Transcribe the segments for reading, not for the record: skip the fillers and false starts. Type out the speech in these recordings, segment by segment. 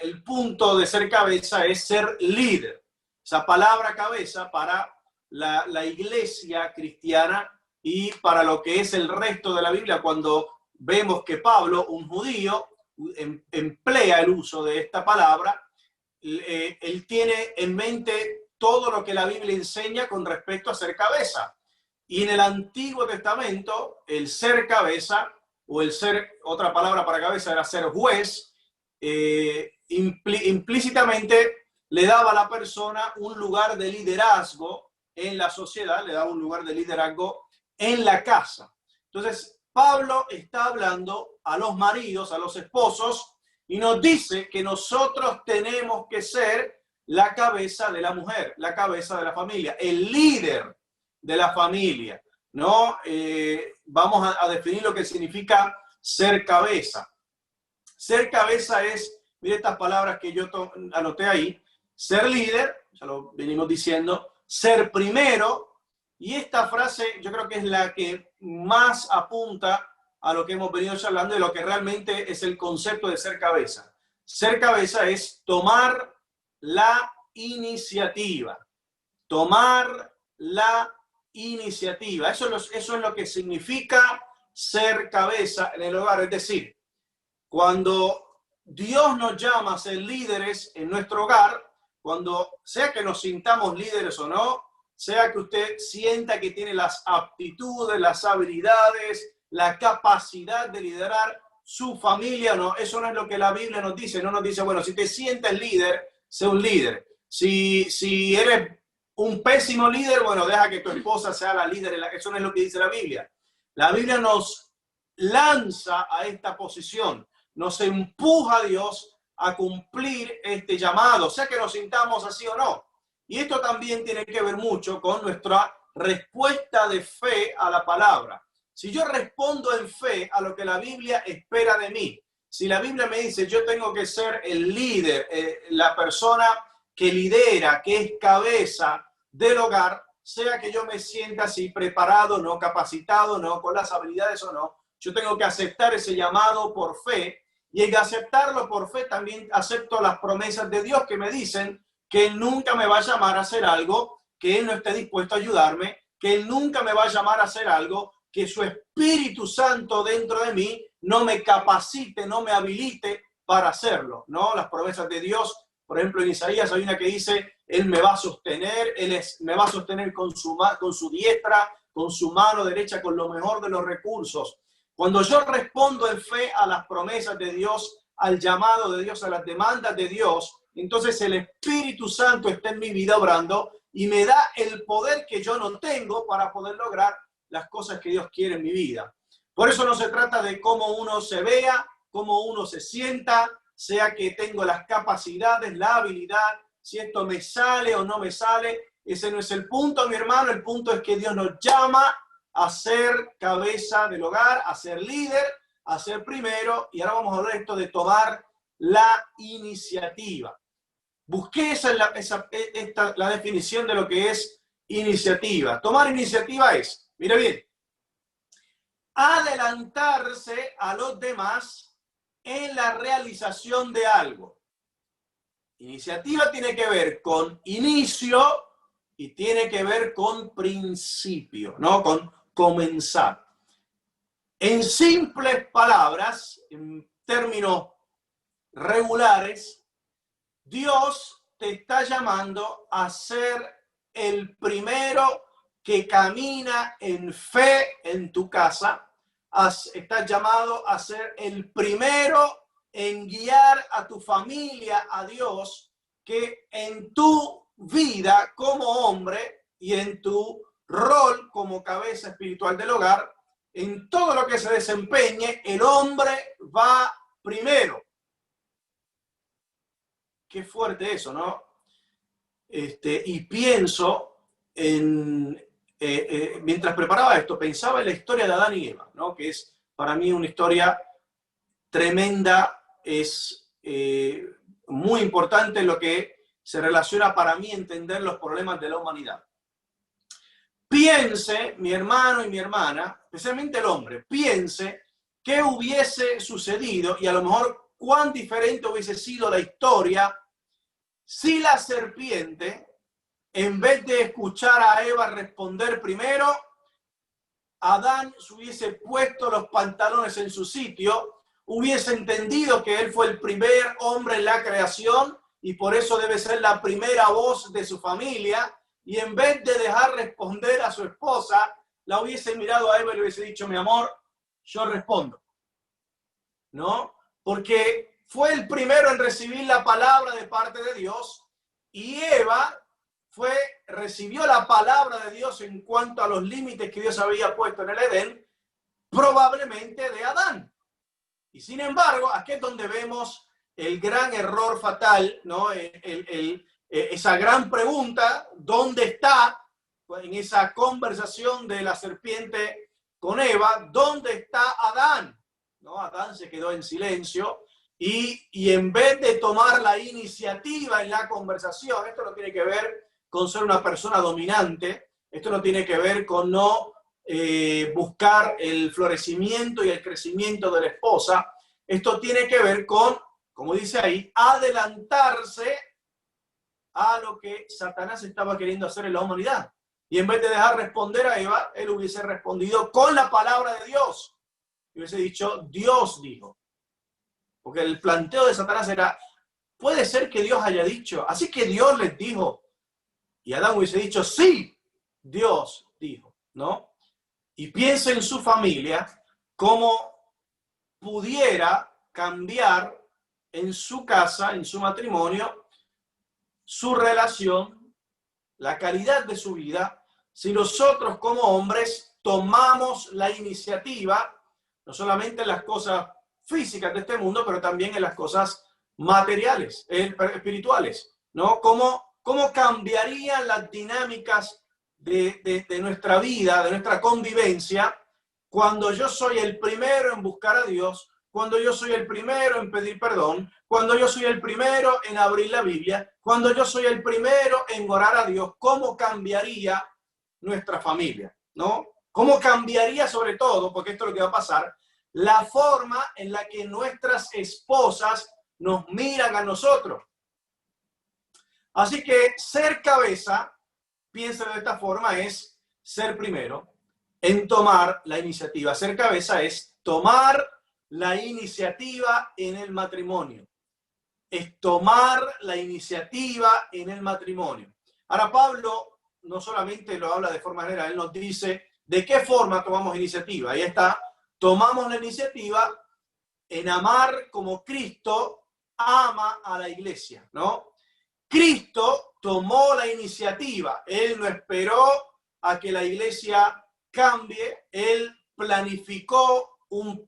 el punto de ser cabeza es ser líder. Esa palabra cabeza para la iglesia cristiana y para lo que es el resto de la Biblia, cuando vemos que Pablo, un judío, emplea el uso de esta palabra, él tiene en mente todo lo que la Biblia enseña con respecto a ser cabeza. Y en el Antiguo Testamento, el ser cabeza, o el ser, otra palabra para cabeza era ser juez, implícitamente le daba a la persona un lugar de liderazgo en la sociedad, le daba un lugar de liderazgo en la casa. Entonces, Pablo está hablando a los maridos, a los esposos, y nos dice que nosotros tenemos que ser la cabeza de la mujer, la cabeza de la familia, el líder de la familia, ¿no? Vamos a definir lo que significa ser cabeza. Ser cabeza es, mire estas palabras que yo anoté ahí, ser líder, ya lo venimos diciendo, ser primero, y esta frase yo creo que es la que más apunta a lo que hemos venido charlando de lo que realmente es el concepto de ser cabeza. Ser cabeza es tomar la iniciativa. Tomar la iniciativa. Eso es lo que significa ser cabeza en el hogar. Es decir, cuando Dios nos llama a ser líderes en nuestro hogar, cuando sea que nos sintamos líderes o no, sea que usted sienta que tiene las aptitudes, las habilidades, la capacidad de liderar su familia, no, eso no es lo que la Biblia nos dice. No nos dice, bueno, si te sientes líder, sé un líder. Si eres un pésimo líder, bueno, deja que tu esposa sea la líder. Eso no es lo que dice la Biblia. La Biblia nos lanza a esta posición, nos empuja a Dios a cumplir este llamado, sea que nos sintamos así o no. Y esto también tiene que ver mucho con nuestra respuesta de fe a la palabra. Si yo respondo en fe a lo que la Biblia espera de mí, si la Biblia me dice yo tengo que ser el líder, la persona que lidera, que es cabeza del hogar, sea que yo me sienta así preparado, no capacitado, no con las habilidades o no, yo tengo que aceptar ese llamado por fe, y en aceptarlo por fe también acepto las promesas de Dios que me dicen que Él nunca me va a llamar a hacer algo que Él no esté dispuesto a ayudarme, que Él nunca me va a llamar a hacer algo que su Espíritu Santo dentro de mí no me capacite, no me habilite para hacerlo, ¿no? Las promesas de Dios, por ejemplo, en Isaías hay una que dice, Él me va a sostener, me va a sostener con su diestra, con su mano derecha, con lo mejor de los recursos. Cuando yo respondo en fe a las promesas de Dios, al llamado de Dios, a las demandas de Dios, entonces el Espíritu Santo está en mi vida obrando y me da el poder que yo no tengo para poder lograr las cosas que Dios quiere en mi vida. Por eso no se trata de cómo uno se vea, cómo uno se sienta, sea que tengo las capacidades, la habilidad, si esto me sale o no me sale. Ese no es el punto, mi hermano. El punto es que Dios nos llama a ser cabeza del hogar, a ser líder, a ser primero. Y ahora vamos a hablar esto de tomar la iniciativa. Busqué la definición de lo que es iniciativa. Tomar iniciativa es, mire bien, adelantarse a los demás en la realización de algo. Iniciativa tiene que ver con inicio y tiene que ver con principio, ¿no? Con comenzar. En simples palabras, en términos regulares, Dios te está llamando a ser el primero que camina en fe en tu casa. Estás llamado a ser el primero en guiar a tu familia a Dios, que en tu vida como hombre y en tu rol como cabeza espiritual del hogar, en todo lo que se desempeñe, el hombre va primero. Qué fuerte eso, ¿no? Y pienso mientras preparaba esto, pensaba en la historia de Adán y Eva, ¿no? Que es para mí una historia tremenda, es muy importante en lo que se relaciona para mí entender los problemas de la humanidad. Piense, mi hermano y mi hermana, especialmente el hombre, piense qué hubiese sucedido y a lo mejor cuán diferente hubiese sido la historia si la serpiente, en vez de escuchar a Eva responder primero, Adán se hubiese puesto los pantalones en su sitio, hubiese entendido que él fue el primer hombre en la creación y por eso debe ser la primera voz de su familia, y en vez de dejar responder a su esposa, la hubiese mirado a Eva y le hubiese dicho, mi amor, yo respondo, ¿no? Porque fue el primero en recibir la palabra de parte de Dios, y Eva recibió la palabra de Dios en cuanto a los límites que Dios había puesto en el Edén, probablemente de Adán. Y sin embargo, aquí es donde vemos el gran error fatal, ¿no? Esa gran pregunta, ¿dónde está? En esa conversación de la serpiente con Eva, ¿dónde está Adán? ¿No? Adán se quedó en silencio y en vez de tomar la iniciativa en la conversación, esto no tiene que ver con ser una persona dominante, esto no tiene que ver con no buscar el florecimiento y el crecimiento de la esposa, esto tiene que ver con, como dice ahí, adelantarse a lo que Satanás estaba queriendo hacer en la humanidad. Y en vez de dejar responder a Eva, él hubiese respondido con la palabra de Dios. Y hubiese dicho, Dios dijo. Porque el planteo de Satanás era, puede ser que Dios haya dicho, así que Dios les dijo. Y Adán hubiese dicho, sí, Dios dijo, ¿no? Y piensa en su familia, cómo pudiera cambiar en su casa, en su matrimonio, su relación, la calidad de su vida, si nosotros como hombres tomamos la iniciativa, no solamente en las cosas físicas de este mundo, pero también en las cosas materiales, espirituales, ¿no? ¿Cómo cambiarían las dinámicas de nuestra vida, de nuestra convivencia, cuando yo soy el primero en buscar a Dios, cuando yo soy el primero en pedir perdón, cuando yo soy el primero en abrir la Biblia, cuando yo soy el primero en orar a Dios? ¿Cómo cambiaría nuestra familia? ¿No? ¿Cómo cambiaría sobre todo, porque esto es lo que va a pasar, la forma en la que nuestras esposas nos miran a nosotros? Así que ser cabeza, piénselo de esta forma, es ser primero en tomar la iniciativa. Ser cabeza es tomar la iniciativa en el matrimonio. Es tomar la iniciativa en el matrimonio. Ahora, Pablo no solamente lo habla de forma general, él nos dice de qué forma tomamos iniciativa. Ahí está, tomamos la iniciativa en amar como Cristo ama a la iglesia, ¿no? Cristo tomó la iniciativa, él no esperó a que la iglesia cambie, él planificó un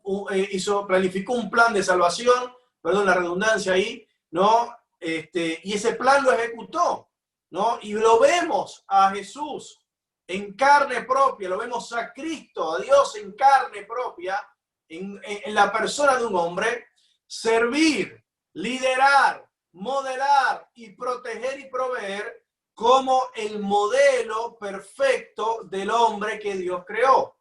plan de salvación, perdón la redundancia ahí, ¿no? Y ese plan lo ejecutó, ¿no? Y lo vemos a Jesús en carne propia, lo vemos a Cristo, a Dios en carne propia, en la persona de un hombre, servir, liderar, modelar y proteger y proveer como el modelo perfecto del hombre que Dios creó.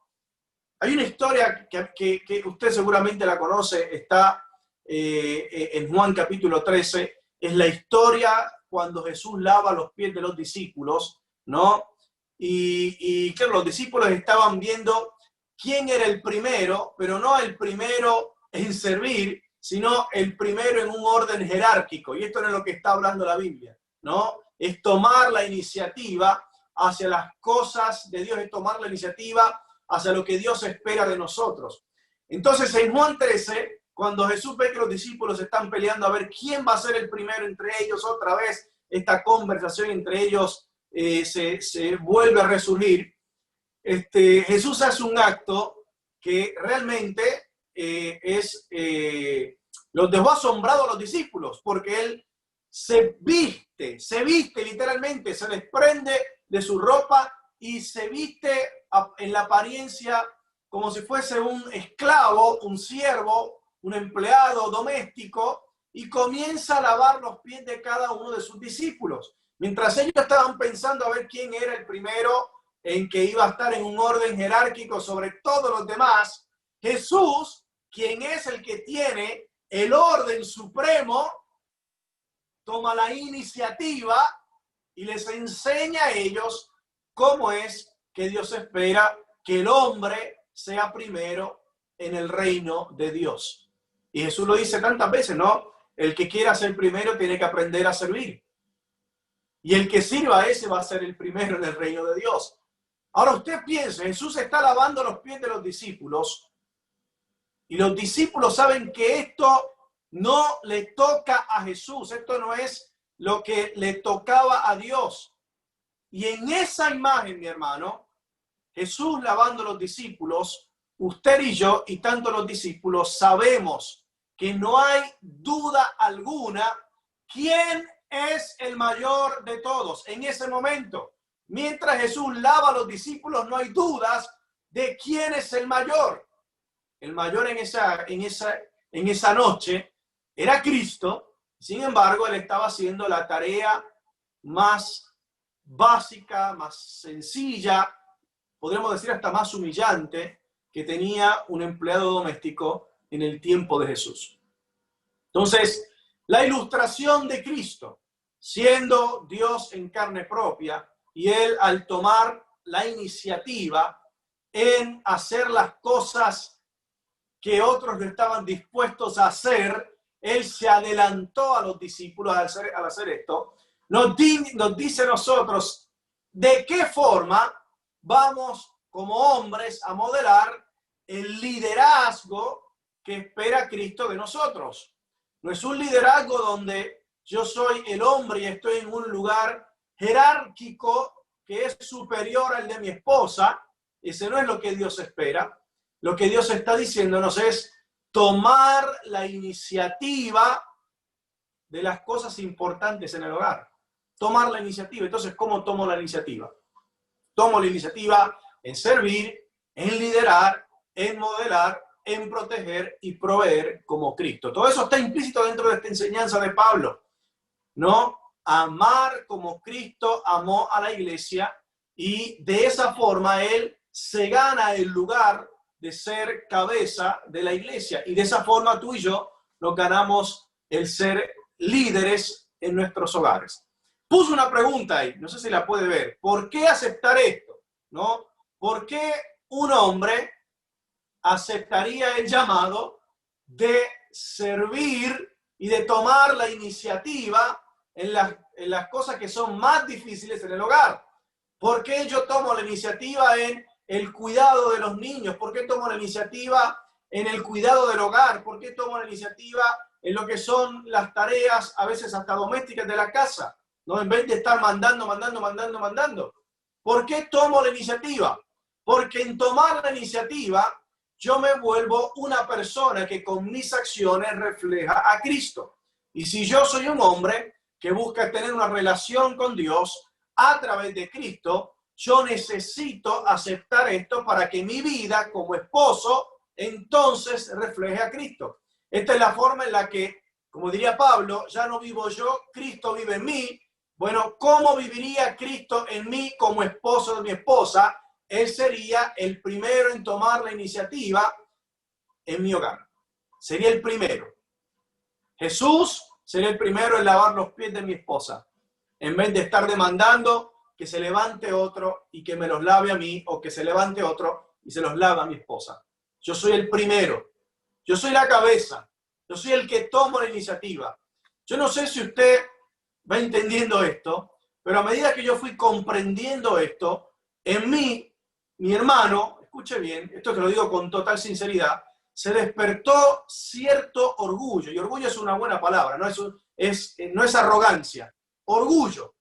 Hay una historia que usted seguramente la conoce, está en Juan capítulo 13, es la historia cuando Jesús lava los pies de los discípulos, ¿no? Y claro, los discípulos estaban viendo quién era el primero, pero no el primero en servir, sino el primero en un orden jerárquico. Y esto no es lo que está hablando la Biblia, ¿no? Es tomar la iniciativa hacia las cosas de Dios, es tomar la iniciativa hacia lo que Dios espera de nosotros. Entonces, en Juan 13, cuando Jesús ve que los discípulos están peleando a ver quién va a ser el primero entre ellos, otra vez esta conversación entre ellos se vuelve a resurgir, Jesús hace un acto que realmente los dejó asombrados a los discípulos, porque él se viste literalmente, se desprende de su ropa y se viste en la apariencia como si fuese un esclavo, un siervo, un empleado doméstico, y comienza a lavar los pies de cada uno de sus discípulos. Mientras ellos estaban pensando a ver quién era el primero en que iba a estar en un orden jerárquico sobre todos los demás, Jesús, quien es el que tiene el orden supremo, toma la iniciativa y les enseña a ellos cómo es que Dios espera que el hombre sea primero en el reino de Dios. Y Jesús lo dice tantas veces, ¿no? El que quiera ser primero tiene que aprender a servir. Y el que sirva a ese va a ser el primero en el reino de Dios. Ahora usted piense, Jesús está lavando los pies de los discípulos y los discípulos saben que esto no le toca a Jesús, esto no es lo que le tocaba a Dios. Y en esa imagen, mi hermano, Jesús lavando a los discípulos, usted y yo y tanto los discípulos sabemos que no hay duda alguna quién es el mayor de todos en ese momento. Mientras Jesús lava a los discípulos, no hay dudas de quién es el mayor. El mayor en esa noche era Cristo. Sin embargo, él estaba haciendo la tarea más básica, más sencilla, podríamos decir hasta más humillante, que tenía un empleado doméstico en el tiempo de Jesús. Entonces, la ilustración de Cristo, siendo Dios en carne propia, y él al tomar la iniciativa en hacer las cosas que otros no estaban dispuestos a hacer, él se adelantó a los discípulos al hacer esto. Nos dice a nosotros de qué forma vamos como hombres a modelar el liderazgo que espera Cristo de nosotros. No es un liderazgo donde yo soy el hombre y estoy en un lugar jerárquico que es superior al de mi esposa. Ese no es lo que Dios espera. Lo que Dios está diciéndonos es tomar la iniciativa de las cosas importantes en el hogar. Tomar la iniciativa. Entonces, ¿cómo tomo la iniciativa? Tomo la iniciativa en servir, en liderar, en modelar, en proteger y proveer como Cristo. Todo eso está implícito dentro de esta enseñanza de Pablo, ¿no? Amar como Cristo amó a la iglesia y de esa forma él se gana el lugar de ser cabeza de la iglesia y de esa forma tú y yo nos ganamos el ser líderes en nuestros hogares. Puso una pregunta ahí, no sé si la puede ver. ¿Por qué aceptar esto? ¿No? ¿Por qué un hombre aceptaría el llamado de servir y de tomar la iniciativa en las cosas que son más difíciles en el hogar? ¿Por qué yo tomo la iniciativa en el cuidado de los niños? ¿Por qué tomo la iniciativa en el cuidado del hogar? ¿Por qué tomo la iniciativa en lo que son las tareas, a veces hasta domésticas de la casa? ¿No? En vez de estar mandando. ¿Por qué tomo la iniciativa? Porque en tomar la iniciativa yo me vuelvo una persona que con mis acciones refleja a Cristo. Y si yo soy un hombre que busca tener una relación con Dios a través de Cristo, yo necesito aceptar esto para que mi vida como esposo entonces refleje a Cristo. Esta es la forma en la que, como diría Pablo, ya no vivo yo, Cristo vive en mí. Bueno, ¿cómo viviría Cristo en mí como esposo de mi esposa? Él sería el primero en tomar la iniciativa en mi hogar. Sería el primero. Jesús sería el primero en lavar los pies de mi esposa. En vez de estar demandando que se levante otro y que me los lave a mí, o que se levante otro y se los lava a mi esposa. Yo soy el primero. Yo soy la cabeza. Yo soy el que tomo la iniciativa. Yo no sé si usted va entendiendo esto, pero a medida que yo fui comprendiendo esto, en mí, mi hermano, escuche bien, esto te lo digo con total sinceridad, se despertó cierto orgullo, y orgullo es una buena palabra, no es arrogancia, orgullo,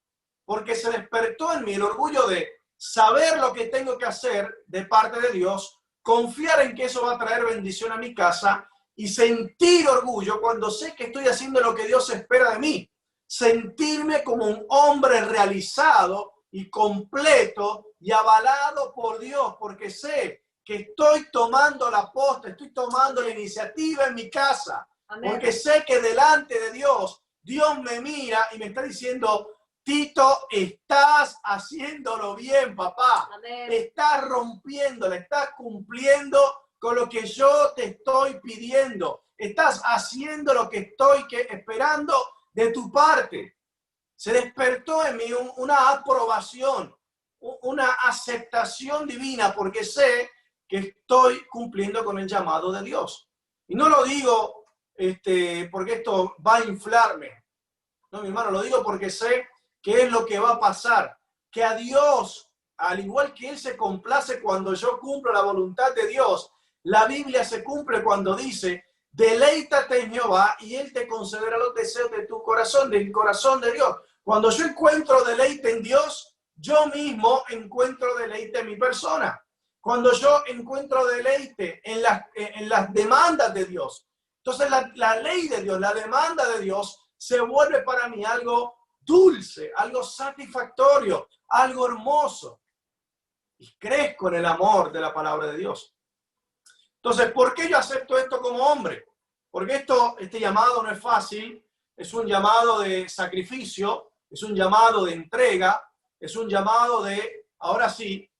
porque se despertó en mí el orgullo de saber lo que tengo que hacer de parte de Dios, confiar en que eso va a traer bendición a mi casa y sentir orgullo cuando sé que estoy haciendo lo que Dios espera de mí. Sentirme como un hombre realizado y completo y avalado por Dios, porque sé que estoy tomando la posta, estoy tomando la iniciativa en mi casa. Amén. Porque sé que delante de Dios, Dios me mira y me está diciendo: Tito, estás haciéndolo bien, papá. Amén. Estás rompiéndola, estás cumpliendo con lo que yo te estoy pidiendo. estás haciendo lo que estoy esperando de tu parte. Se despertó en mí una aprobación, una aceptación divina, porque sé que estoy cumpliendo con el llamado de Dios. Y no lo digo porque esto va a inflarme. No, mi hermano, lo digo porque sé que es lo que va a pasar. Que a Dios, al igual que Él se complace cuando yo cumplo la voluntad de Dios, la Biblia se cumple cuando dice: deleítate en Jehová y Él te concederá los deseos de tu corazón, del corazón de Dios. Cuando yo encuentro deleite en Dios, yo mismo encuentro deleite en mi persona. Cuando yo encuentro deleite en las demandas de Dios, entonces la ley de Dios, la demanda de Dios, se vuelve para mí algo dulce, algo satisfactorio, algo hermoso. Y crezco en el amor de la palabra de Dios. Entonces, ¿por qué yo acepto esto como hombre? Porque este llamado no es fácil, es un llamado de sacrificio, es un llamado de entrega, es un llamado de, ahora sí,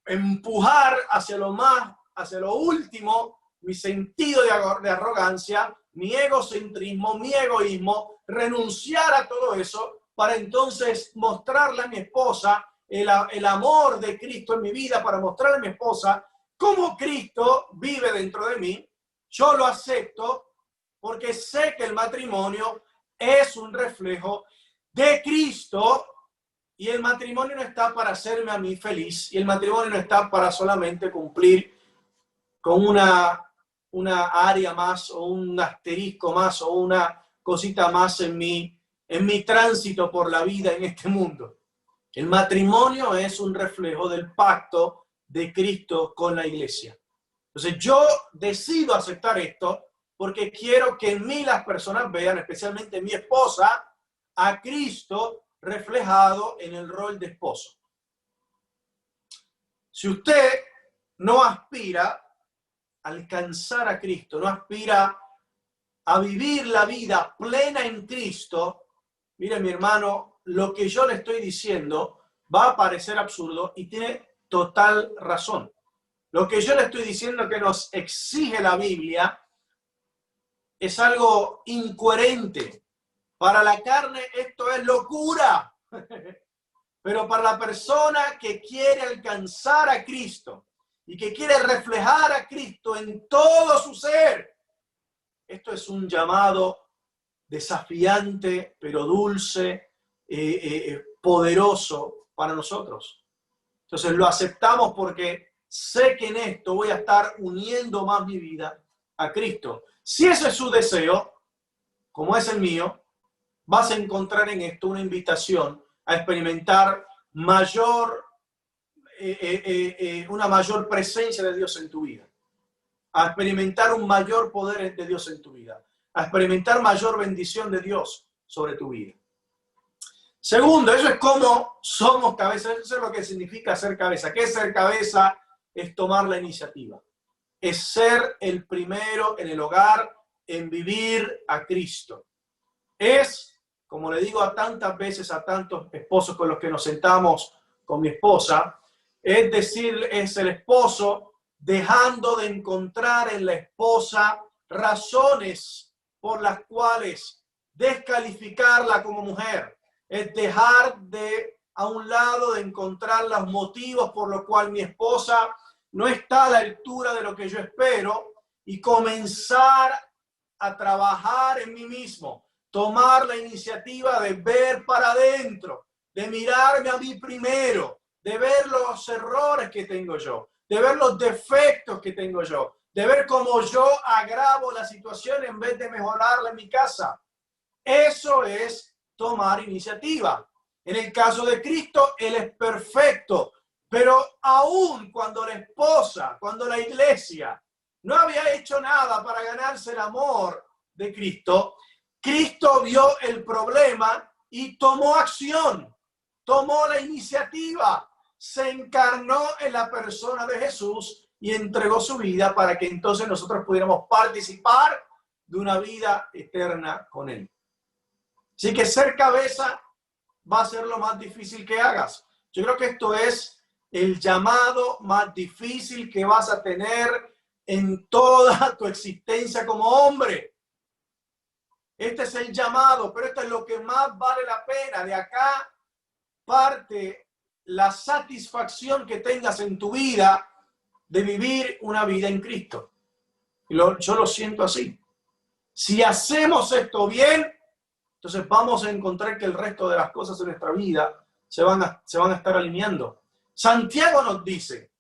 empujar hacia lo último, mi sentido de arrogancia, mi egocentrismo, mi egoísmo, renunciar a todo eso para entonces mostrarle a mi esposa el amor de Cristo en mi vida, para mostrarle a mi esposa cómo Cristo vive dentro de mí. Yo lo acepto porque sé que el matrimonio es un reflejo de Cristo, y el matrimonio no está para hacerme a mí feliz, y el matrimonio no está para solamente cumplir con una área más o un asterisco más o una cosita más en mi tránsito por la vida en este mundo. El matrimonio es un reflejo del pacto de Cristo con la iglesia. Entonces yo decido aceptar esto porque quiero que en mí las personas vean, especialmente mi esposa, a Cristo reflejado en el rol de esposo. Si usted no aspira a alcanzar a Cristo, no aspira a vivir la vida plena en Cristo, mire, mi hermano, lo que yo le estoy diciendo va a parecer absurdo y tiene total razón. Lo que yo le estoy diciendo que nos exige la Biblia es algo incoherente. Para la carne esto es locura, pero para la persona que quiere alcanzar a Cristo y que quiere reflejar a Cristo en todo su ser, esto es un llamado desafiante, pero dulce, poderoso para nosotros. Entonces lo aceptamos porque sé que en esto voy a estar uniendo más mi vida a Cristo. Si ese es su deseo, como es el mío, vas a encontrar en esto una invitación a experimentar una mayor presencia de Dios en tu vida, a experimentar un mayor poder de Dios en tu vida, a experimentar mayor bendición de Dios sobre tu vida. Segundo, eso es cómo somos cabeza, eso es lo que significa ser cabeza. ¿Qué es ser cabeza? Es tomar la iniciativa, es ser el primero en el hogar, en vivir a Cristo. Es, como le digo a tantas veces a tantos esposos con los que nos sentamos con mi esposa, es decir, es el esposo dejando de encontrar en la esposa razones por las cuales descalificarla como mujer. Es dejar a un lado de encontrar los motivos por los cuales mi esposa no está a la altura de lo que yo espero, y comenzar a trabajar en mí mismo, tomar la iniciativa de ver para adentro, de mirarme a mí primero, de ver los errores que tengo yo, de ver los defectos que tengo yo, de ver cómo yo agravo la situación en vez de mejorarla en mi casa. Eso es tomar iniciativa. En el caso de Cristo, Él es perfecto, pero aún cuando la esposa, cuando la iglesia no había hecho nada para ganarse el amor de Cristo, Cristo vio el problema y tomó acción, tomó la iniciativa, se encarnó en la persona de Jesús y entregó su vida para que entonces nosotros pudiéramos participar de una vida eterna con Él. Así que ser cabeza va a ser lo más difícil que hagas. Yo creo que esto es el llamado más difícil que vas a tener en toda tu existencia como hombre. Este es el llamado, pero esto es lo que más vale la pena. De acá parte la satisfacción que tengas en tu vida de vivir una vida en Cristo. Yo lo siento así. Si hacemos esto bien, entonces vamos a encontrar que el resto de las cosas en nuestra vida se van a estar alineando. Santiago nos dice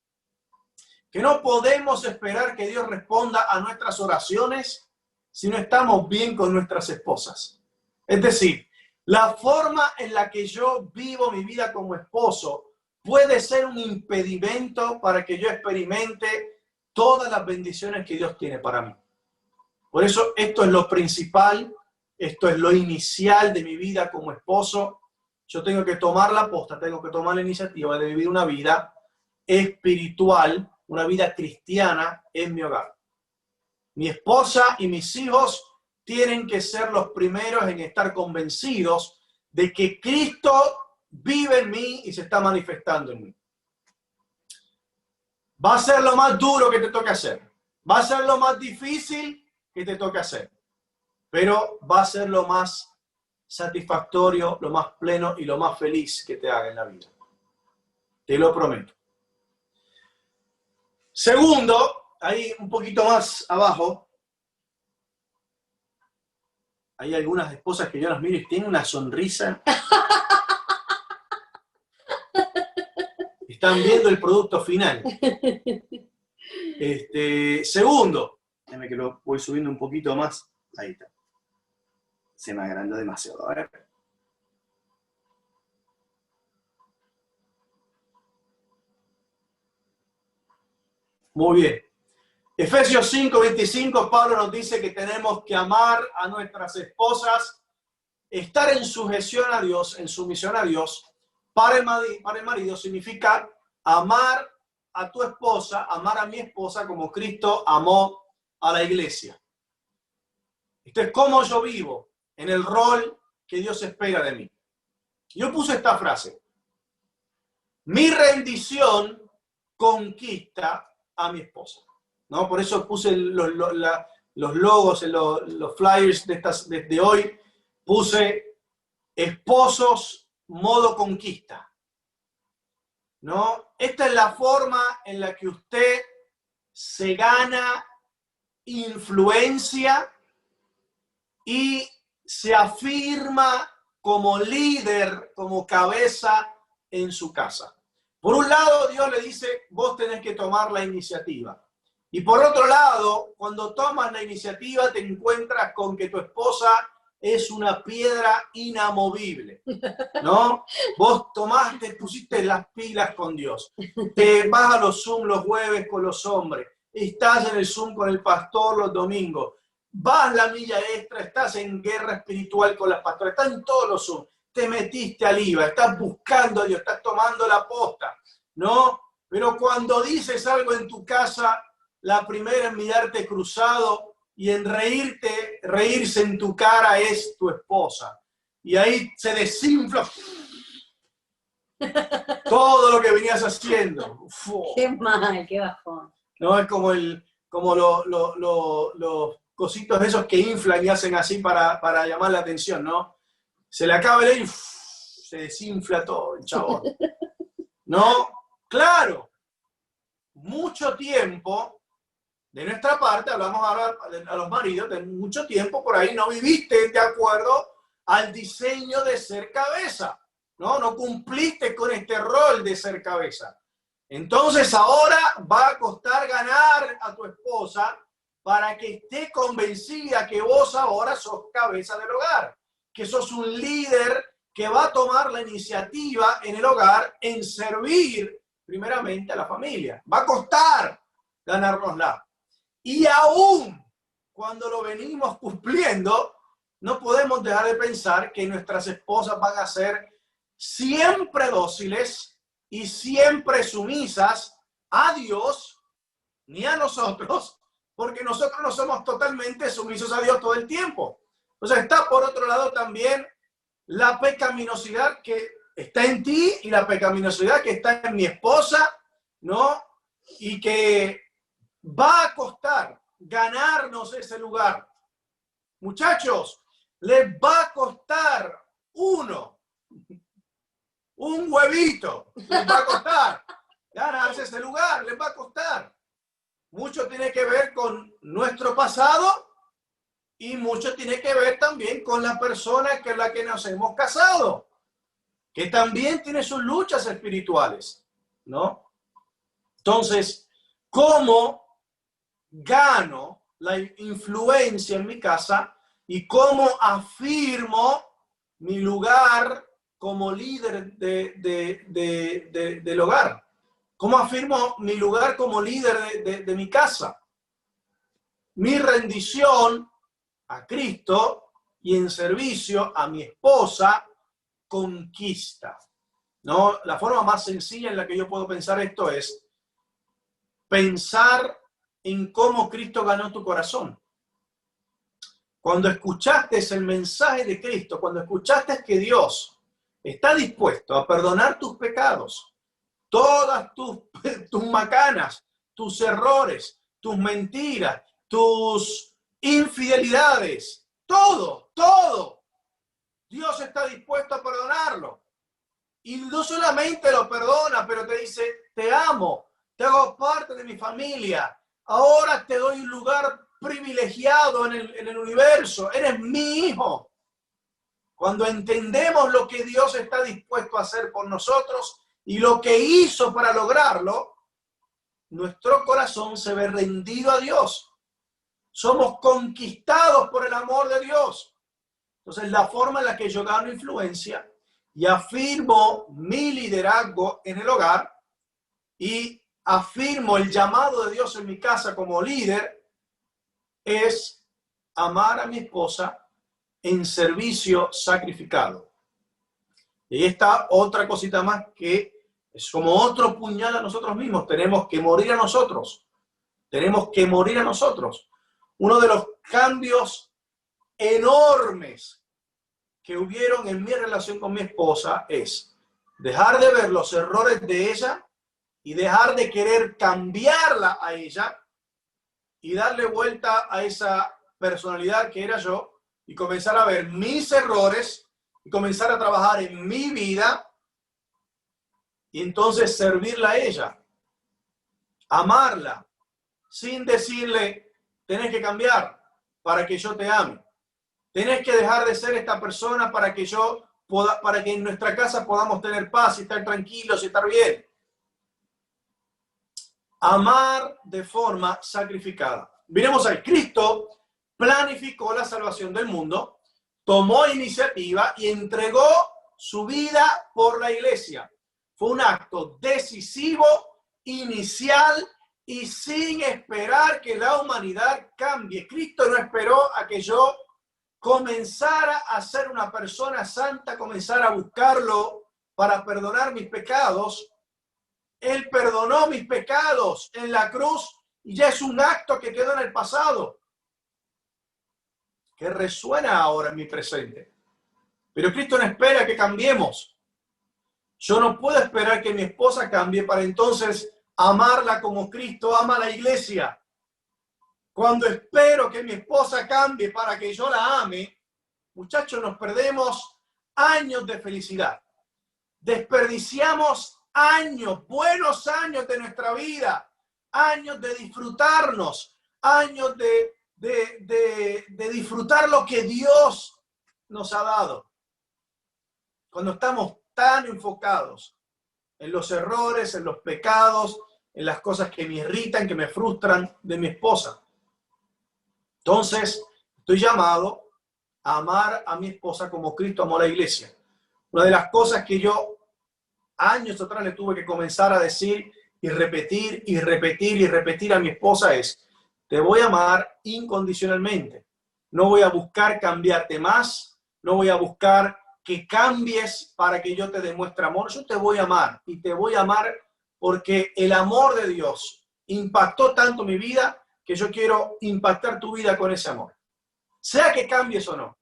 que no podemos esperar que Dios responda a nuestras oraciones si no estamos bien con nuestras esposas. Es decir, la forma en la que yo vivo mi vida como esposo puede ser un impedimento para que yo experimente todas las bendiciones que Dios tiene para mí. Por eso esto es lo principal, esto es lo inicial de mi vida como esposo. Yo tengo que tomar la posta, tengo que tomar la iniciativa de vivir una vida espiritual, una vida cristiana en mi hogar. Mi esposa y mis hijos tienen que ser los primeros en estar convencidos de que Cristo vive en mí y se está manifestando en mí. Va a ser lo más duro que te toque hacer. Va a ser lo más difícil que te toque hacer. Pero va a ser lo más satisfactorio, lo más pleno y lo más feliz que te haga en la vida. Te lo prometo. Segundo, ahí un poquito más abajo, hay algunas esposas que yo las miro y tienen una sonrisa. Están viendo el producto final. Segundo, déjame que lo voy subiendo un poquito más. Ahí está. Se me agrandó demasiado. A ver. Muy bien. Efesios 5:25, Pablo nos dice que tenemos que amar a nuestras esposas, estar en sujeción a Dios, en sumisión a Dios. Para el marido significa amar a tu esposa, amar a mi esposa como Cristo amó a la iglesia. Esto es cómo yo vivo en el rol que Dios espera de mí. Yo puse esta frase: mi rendición conquista a mi esposa. ¿No? Por eso puse los logos, los flyers de hoy, puse esposos modo conquista. ¿No? Esta es la forma en la que usted se gana influencia y se afirma como líder, como cabeza en su casa. Por un lado, Dios le dice, vos tenés que tomar la iniciativa. Y por otro lado, cuando tomas la iniciativa, te encuentras con que tu esposa es una piedra inamovible, ¿no? Vos tomaste, pusiste las pilas con Dios. Te vas a los Zoom los jueves con los hombres. Estás en el Zoom con el pastor los domingos. Vas la milla extra, estás en guerra espiritual con las pastoras. Estás en todos los Zoom. Te metiste al IVA, estás buscando a Dios, estás tomando la posta, ¿no? Pero cuando dices algo en tu casa, la primera en mirarte cruzado y en reírse en tu cara es tu esposa. Y ahí se desinfla todo lo que venías haciendo. Qué mal, qué bajón. No, es como los cositos esos que inflan y hacen así para llamar la atención, ¿no? Se le acaba el aire y se desinfla todo el chabón. ¿No? Claro, mucho tiempo de nuestra parte, hablamos ahora a los maridos, de mucho tiempo por ahí no viviste de acuerdo al diseño de ser cabeza, ¿no? No cumpliste con este rol de ser cabeza. Entonces ahora va a costar ganar a tu esposa para que esté convencida que vos ahora sos cabeza del hogar, que sos un líder que va a tomar la iniciativa en el hogar en servir primeramente a la familia. Va a costar ganárnosla. Y aún cuando lo venimos cumpliendo, no podemos dejar de pensar que nuestras esposas van a ser siempre dóciles y siempre sumisas a Dios, ni a nosotros, porque nosotros no somos totalmente sumisos a Dios todo el tiempo. O sea, está por otro lado también la pecaminosidad que está en ti y la pecaminosidad que está en mi esposa, ¿no? Y que va a costar ganarnos ese lugar. Muchachos, les va a costar un huevito, les va a costar ganarse ese lugar, les va a costar. Mucho tiene que ver con nuestro pasado y mucho tiene que ver también con la persona con la que nos hemos casado, que también tiene sus luchas espirituales, ¿no? Entonces, ¿cómo gano la influencia en mi casa y cómo afirmo mi lugar como líder del hogar? ¿Cómo afirmo mi lugar como líder de mi casa? Mi rendición a Cristo y en servicio a mi esposa conquista, ¿no? La forma más sencilla en la que yo puedo pensar esto es pensar en cómo Cristo ganó tu corazón. Cuando escuchaste el mensaje de Cristo, cuando escuchaste que Dios está dispuesto a perdonar tus pecados, todas tus macanas, tus errores, tus mentiras, tus infidelidades, todo, Dios está dispuesto a perdonarlo. Y no solamente lo perdona, pero te dice, te amo, te hago parte de mi familia, ahora te doy un lugar privilegiado en el universo, eres mi hijo. Cuando entendemos lo que Dios está dispuesto a hacer por nosotros y lo que hizo para lograrlo, nuestro corazón se ve rendido a Dios. Somos conquistados por el amor de Dios. Entonces, la forma en la que yo gano influencia y afirmo mi liderazgo en el hogar y afirmo el llamado de Dios en mi casa como líder es amar a mi esposa en servicio sacrificado. Y esta otra cosita más que es como otro puñal a nosotros mismos. Tenemos que morir a nosotros. Tenemos que morir a nosotros. Uno de los cambios enormes que hubieron en mi relación con mi esposa es dejar de ver los errores de ella y dejar de querer cambiarla a ella y darle vuelta a esa personalidad que era yo y comenzar a ver mis errores y comenzar a trabajar en mi vida y entonces servirla a ella, amarla, sin decirle, tenés que cambiar para que yo te ame. Tenés que dejar de ser esta persona para que para que en nuestra casa podamos tener paz y estar tranquilos y estar bien. Amar de forma sacrificada. Miremos ahí, Cristo planificó la salvación del mundo, tomó iniciativa y entregó su vida por la iglesia. Fue un acto decisivo, inicial y sin esperar que la humanidad cambie. Cristo no esperó a que yo comenzara a ser una persona santa, comenzara a buscarlo para perdonar mis pecados. Él perdonó mis pecados en la cruz y ya es un acto que quedó en el pasado, que resuena ahora en mi presente. Pero Cristo no espera que cambiemos. Yo no puedo esperar que mi esposa cambie para entonces amarla como Cristo ama a la iglesia. Cuando espero que mi esposa cambie para que yo la ame, muchachos, nos perdemos años de felicidad. Desperdiciamos años, buenos años de nuestra vida, años de disfrutarnos, años de disfrutar lo que Dios nos ha dado. Cuando estamos tan enfocados en los errores, en los pecados, en las cosas que me irritan, que me frustran de mi esposa. Entonces, estoy llamado a amar a mi esposa como Cristo amó a la iglesia. Una de las cosas que yo años atrás le tuve que comenzar a decir y repetir y repetir y repetir a mi esposa es, te voy a amar incondicionalmente. No voy a buscar cambiarte más, no voy a buscar que cambies para que yo te demuestre amor. Yo te voy a amar y te voy a amar porque el amor de Dios impactó tanto mi vida que yo quiero impactar tu vida con ese amor. Sea que cambies o no.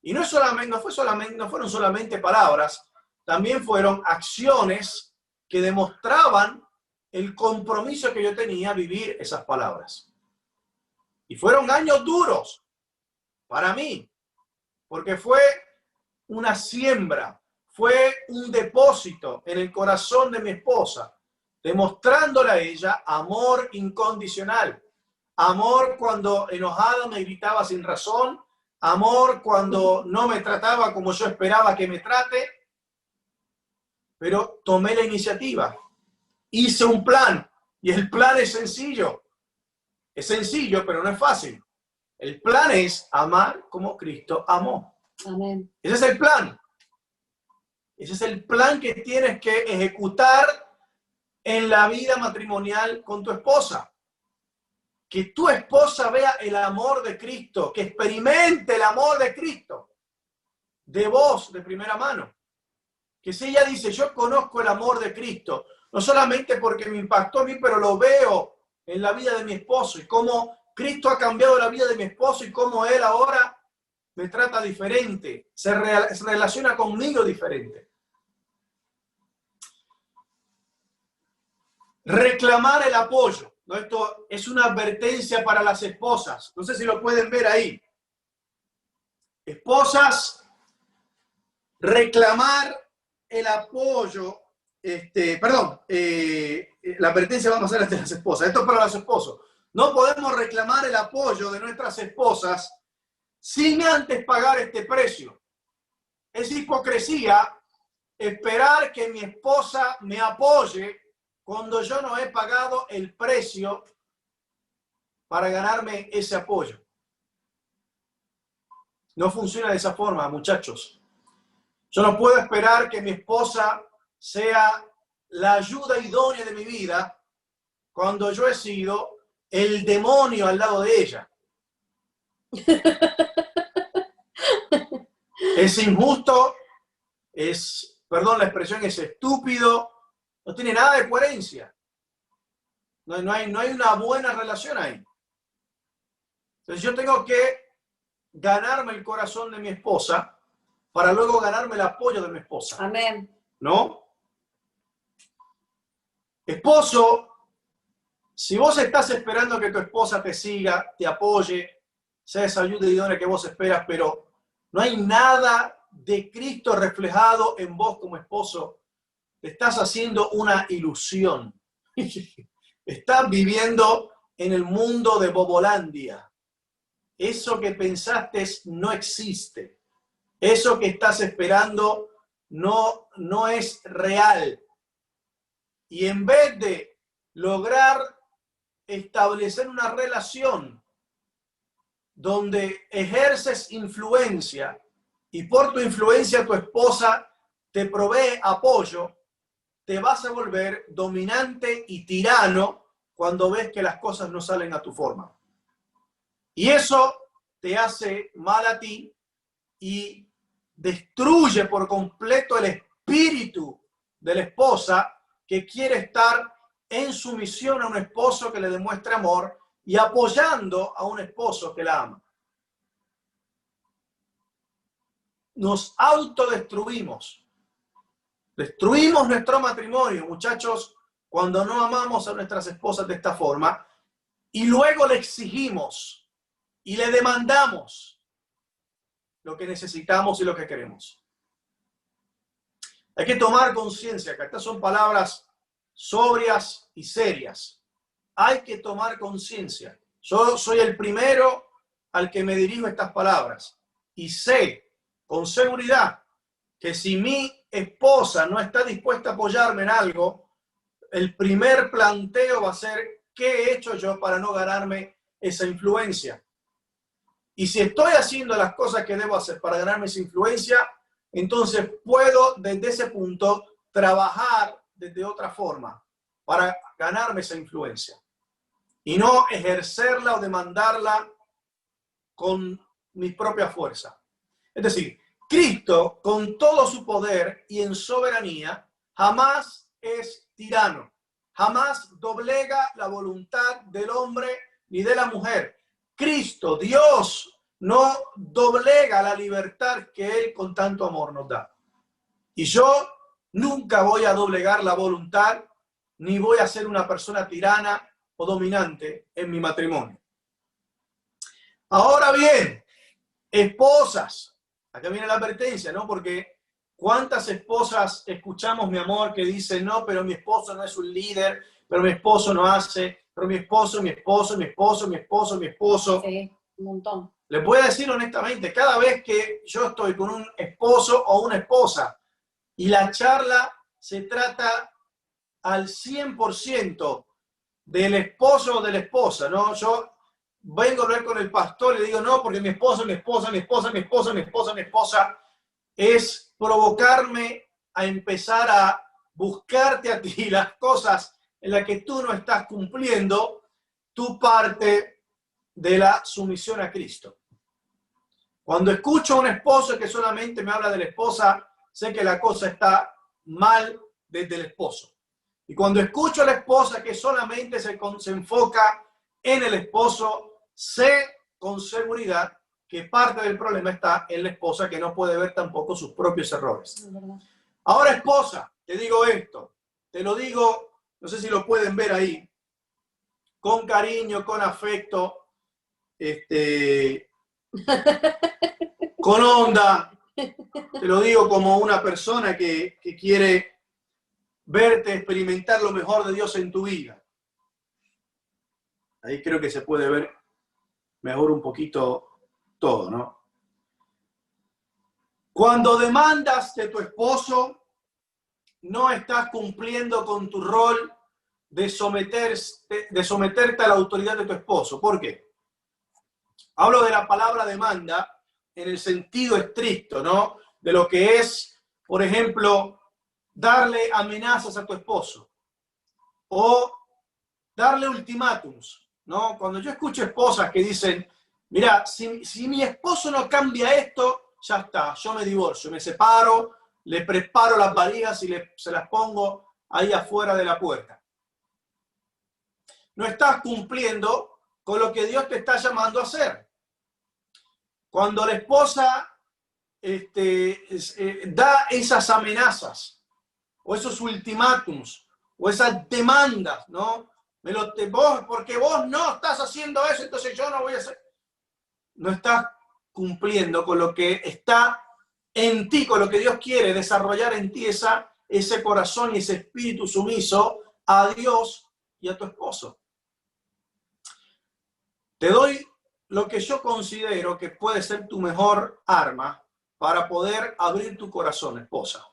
Y no fueron solamente palabras, también fueron acciones que demostraban el compromiso que yo tenía a vivir esas palabras. Y fueron años duros para mí, porque fue una siembra, fue un depósito en el corazón de mi esposa, demostrándole a ella amor incondicional. Amor cuando enojada me gritaba sin razón, amor cuando no me trataba como yo esperaba que me trate, pero tomé la iniciativa, hice un plan, y el plan es sencillo, pero no es fácil. El plan es amar como Cristo amó. Amén. Ese es el plan. Ese es el plan que tienes que ejecutar en la vida matrimonial con tu esposa. Que tu esposa vea el amor de Cristo, que experimente el amor de Cristo de vos, de primera mano. Que si ella dice, yo conozco el amor de Cristo, no solamente porque me impactó a mí, pero lo veo en la vida de mi esposo y cómo Cristo ha cambiado la vida de mi esposo y cómo él ahora me trata diferente, se relaciona conmigo diferente. Reclamar el apoyo. ¿No? Esto es una advertencia para las esposas. No sé si lo pueden ver ahí. Esposas, reclamar el apoyo. La advertencia vamos a hacer ante las esposas. Esto es para los esposos. No podemos reclamar el apoyo de nuestras esposas sin antes pagar este precio. Es hipocresía esperar que mi esposa me apoye cuando yo no he pagado el precio para ganarme ese apoyo. No funciona de esa forma, muchachos. Yo no puedo esperar que mi esposa sea la ayuda idónea de mi vida cuando yo he sido el demonio al lado de ella. Es injusto, perdón la expresión, es estúpido, no tiene nada de coherencia. No hay una buena relación ahí. Entonces yo tengo que ganarme el corazón de mi esposa para luego ganarme el apoyo de mi esposa. Amén. ¿No? Esposo, si vos estás esperando que tu esposa te siga, te apoye, sea esa ayuda idónea que vos esperas, pero no hay nada de Cristo reflejado en vos como esposo, te estás haciendo una ilusión. Estás viviendo en el mundo de Bobolandia. Eso que pensaste no existe. Eso que estás esperando no es real. Y en vez de lograr establecer una relación donde ejerces influencia y por tu influencia tu esposa te provee apoyo, te vas a volver dominante y tirano cuando ves que las cosas no salen a tu forma. Y eso te hace mal a ti y destruye por completo el espíritu de la esposa que quiere estar en sumisión a un esposo que le demuestre amor y apoyando a un esposo que la ama. Nos autodestruimos. Destruimos nuestro matrimonio, muchachos, cuando no amamos a nuestras esposas de esta forma y luego le exigimos y le demandamos lo que necesitamos y lo que queremos. Hay que tomar conciencia, que estas son palabras sobrias y serias. Hay que tomar conciencia. Yo soy el primero al que me dirijo estas palabras y sé con seguridad que si mi esposa no está dispuesta a apoyarme en algo, el primer planteo va a ser ¿qué he hecho yo para no ganarme esa influencia? Y si estoy haciendo las cosas que debo hacer para ganarme esa influencia, entonces puedo desde ese punto trabajar desde otra forma para ganarme esa influencia y no ejercerla o demandarla con mi propia fuerza. Es decir, Cristo, con todo su poder y en soberanía, jamás es tirano, jamás doblega la voluntad del hombre ni de la mujer. Cristo, Dios, no doblega la libertad que Él con tanto amor nos da. Y yo nunca voy a doblegar la voluntad ni voy a ser una persona tirana o dominante en mi matrimonio. Ahora bien, esposas, acá viene la advertencia, ¿no? Porque ¿cuántas esposas escuchamos, mi amor, que dicen, no, pero mi esposo no es un líder, pero mi esposo no hace, pero mi esposo, mi esposo, mi esposo, mi esposo, mi esposo? Sí, un montón. Les voy a decir honestamente, cada vez que yo estoy con un esposo o una esposa y la charla se trata al 100% del esposo o de la esposa, ¿no? Yo vengo a hablar con el pastor y le digo, no, porque mi esposa, mi esposa, mi esposa, mi esposa, mi esposa, mi esposa, es provocarme a empezar a buscarte a ti las cosas en las que tú no estás cumpliendo tu parte de la sumisión a Cristo. Cuando escucho a un esposo que solamente me habla de la esposa, sé que la cosa está mal desde el esposo. Y cuando escucho a la esposa que solamente se enfoca en el esposo, sé con seguridad que parte del problema está en la esposa, que no puede ver tampoco sus propios errores. Ahora, esposa, te digo esto, te lo digo, no sé si lo pueden ver ahí, con cariño, con afecto, con onda, te lo digo como una persona que quiere verte experimentar lo mejor de Dios en tu vida. Ahí creo que se puede ver mejor un poquito todo, ¿no? Cuando demandas de tu esposo, no estás cumpliendo con tu rol de someterte a la autoridad de tu esposo. ¿Por qué? Hablo de la palabra demanda en el sentido estricto, ¿no? De lo que es, por ejemplo, darle amenazas a tu esposo o darle ultimátums, ¿no? Cuando yo escucho esposas que dicen, mira, si mi esposo no cambia esto, ya está, yo me divorcio, me separo, le preparo las valijas y se las pongo ahí afuera de la puerta. No estás cumpliendo con lo que Dios te está llamando a hacer. Cuando la esposa da esas amenazas o esos ultimátums o esas demandas, ¿no? Porque vos no estás haciendo eso, entonces yo no voy a hacer. No estás cumpliendo con lo que está en ti, con lo que Dios quiere desarrollar en ti, ese corazón y ese espíritu sumiso a Dios y a tu esposo. Te doy lo que yo considero que puede ser tu mejor arma para poder abrir tu corazón, esposa,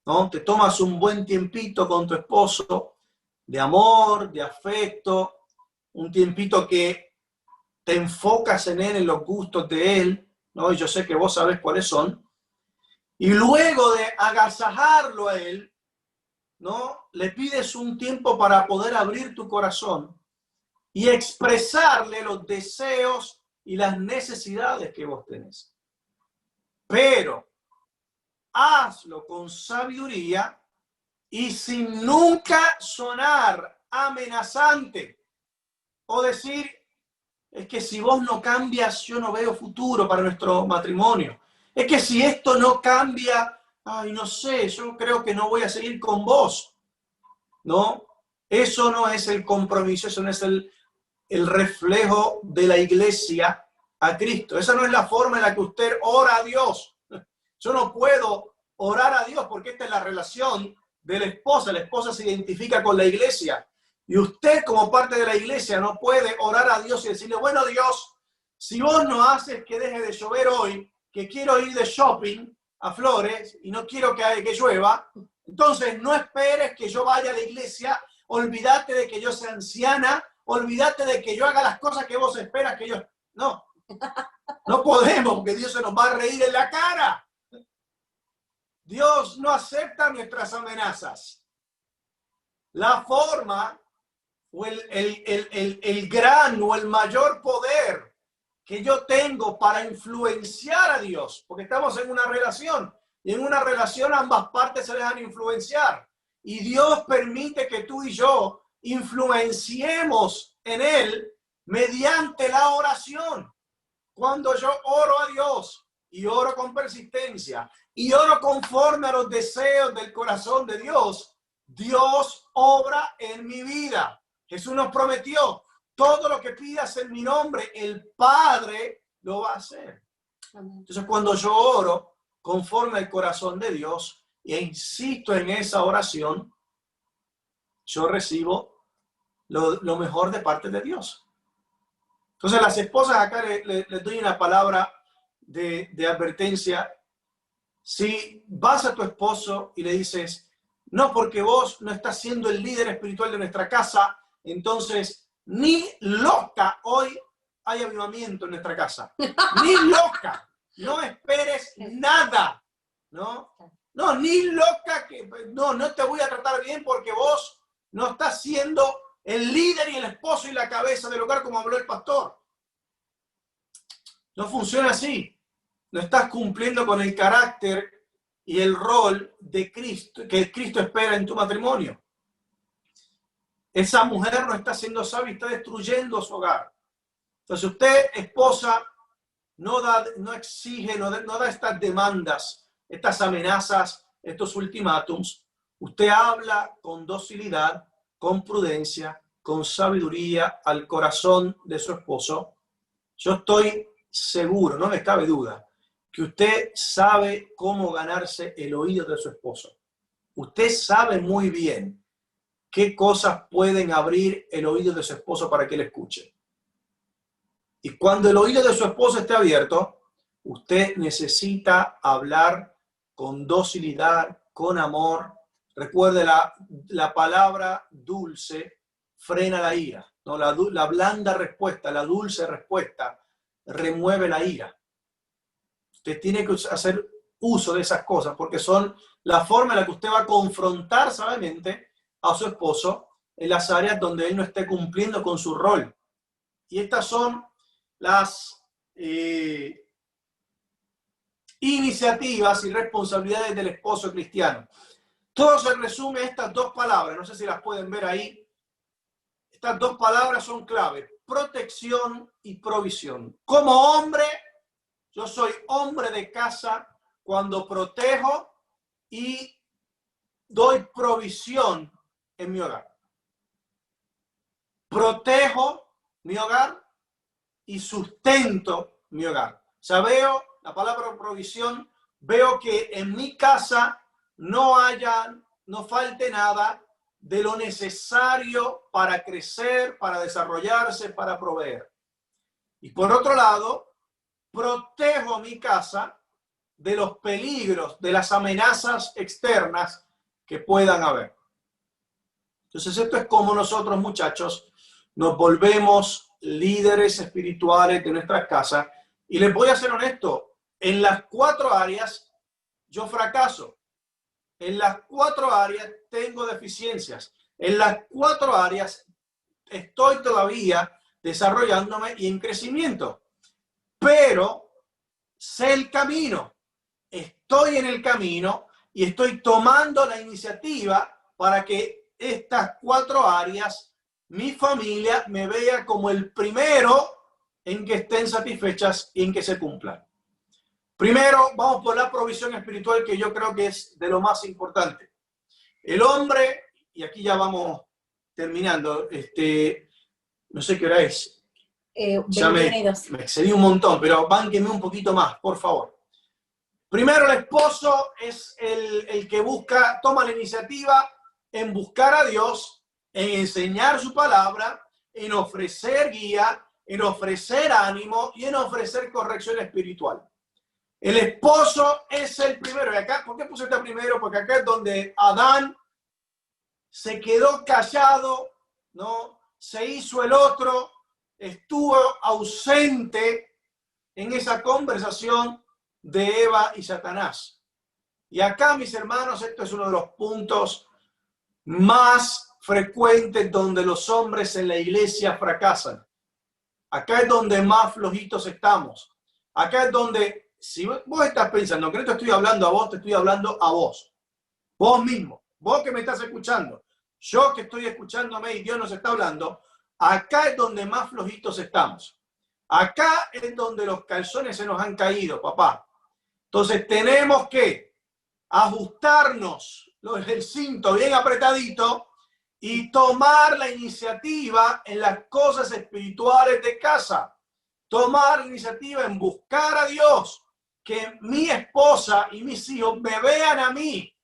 ¿no? Te tomas un buen tiempito con tu esposo de amor, de afecto, un tiempito que te enfocas en él, en los gustos de él, ¿no? Y yo sé que vos sabés cuáles son. Y luego de agasajarlo a él, ¿no? Le pides un tiempo para poder abrir tu corazón y expresarle los deseos y las necesidades que vos tenés. Pero hazlo con sabiduría y sin nunca sonar amenazante o decir, es que si vos no cambias, yo no veo futuro para nuestro matrimonio. Es que si esto no cambia, ay, no sé, yo creo que no voy a seguir con vos. ¿No? Eso no es el compromiso, eso no es el reflejo de la iglesia a Cristo. Esa no es la forma en la que usted ora a Dios. Yo no puedo orar a Dios porque esta es la relación de la esposa. La esposa se identifica con la iglesia. Y usted, como parte de la iglesia, no puede orar a Dios y decirle, bueno, Dios, si vos no haces que deje de llover hoy, que quiero ir de shopping a Flores y no quiero que llueva, entonces no esperes que yo vaya a la iglesia, olvídate de que yo sea anciana, olvídate de que yo haga las cosas que vos esperas que yo... No, no podemos, porque Dios se nos va a reír en la cara. Dios no acepta nuestras amenazas. La forma o el gran o el mayor poder que yo tengo para influenciar a Dios, porque estamos en una relación, y en una relación ambas partes se dejan influenciar, y Dios permite que tú y yo influenciemos en Él mediante la oración. Cuando yo oro a Dios y oro con persistencia y oro conforme a los deseos del corazón de Dios, Dios obra en mi vida. Jesús nos prometió, todo lo que pidas en mi nombre, el Padre lo va a hacer. Entonces, cuando yo oro conforme al corazón de Dios e insisto en esa oración, yo recibo lo mejor de parte de Dios. Entonces, las esposas acá les doy una palabra de advertencia. Si vas a tu esposo y le dices, no, porque vos no estás siendo el líder espiritual de nuestra casa, entonces ni loca hoy hay avivamiento en nuestra casa. Ni loca. No esperes nada. ¿No? No, ni loca que no te voy a tratar bien porque vos no estás siendo el líder y el esposo y la cabeza del hogar como habló el pastor. No funciona así. No estás cumpliendo con el carácter y el rol de Cristo, que Cristo espera en tu matrimonio. Esa mujer no está siendo sabia y está destruyendo su hogar. Entonces usted, esposa, no exige, no da estas demandas, estas amenazas, estos ultimátums. Usted habla con docilidad, con prudencia, con sabiduría al corazón de su esposo. Yo estoy seguro, no me cabe duda, que usted sabe cómo ganarse el oído de su esposo. Usted sabe muy bien qué cosas pueden abrir el oído de su esposo para que él escuche. Y cuando el oído de su esposo esté abierto, usted necesita hablar con docilidad, con amor. Recuerde, la palabra dulce frena la ira, ¿no? La blanda respuesta, la dulce respuesta remueve la ira. Usted tiene que hacer uso de esas cosas porque son la forma en la que usted va a confrontar sabiamente a su esposo en las áreas donde él no esté cumpliendo con su rol. Y estas son las iniciativas y responsabilidades del esposo cristiano. Todo se resume en estas dos palabras, no sé si las pueden ver ahí. Estas dos palabras son clave: protección y provisión. Como hombre, yo soy hombre de casa cuando protejo y doy provisión en mi hogar. Protejo mi hogar y sustento mi hogar. O sea, veo la palabra provisión, veo que en mi casa no falte nada de lo necesario para crecer, para desarrollarse, para proveer. Y por otro lado, protejo a mi casa de los peligros, de las amenazas externas que puedan haber. Entonces, esto es como nosotros, muchachos, nos volvemos líderes espirituales de nuestras casas. Y les voy a ser honesto, en las 4 áreas yo fracaso. En las 4 áreas tengo deficiencias. En las 4 áreas estoy todavía desarrollándome y en crecimiento. Pero sé el camino. Estoy en el camino y estoy tomando la iniciativa para que estas 4 áreas, mi familia me vea como el primero en que estén satisfechas y en que se cumplan. Primero, vamos por la provisión espiritual, que yo creo que es de lo más importante. El hombre, y aquí ya vamos terminando, no sé qué hora es. Ya me excedí un montón, pero bánquenme un poquito más, por favor. Primero, el esposo es el que toma la iniciativa en buscar a Dios, en enseñar su palabra, en ofrecer guía, en ofrecer ánimo y en ofrecer corrección espiritual. El esposo es el primero. Y acá, ¿por qué puse este primero? Porque acá es donde Adán se quedó callado, ¿no? Se hizo el otro, estuvo ausente en esa conversación de Eva y Satanás. Y acá, mis hermanos, esto es uno de los puntos más frecuentes donde los hombres en la iglesia fracasan. Acá es donde más flojitos estamos. Acá es donde, si vos estás pensando que no te estoy hablando a vos, te estoy hablando a vos. Vos mismo, vos que me estás escuchando, yo que estoy escuchándome y Dios nos está hablando, acá es donde más flojitos estamos. Acá es donde los calzones se nos han caído, papá. Entonces tenemos que ajustarnos el cinto bien apretadito y tomar la iniciativa en las cosas espirituales de casa. Tomar la iniciativa en buscar a Dios, que mi esposa y mis hijos me vean a mí,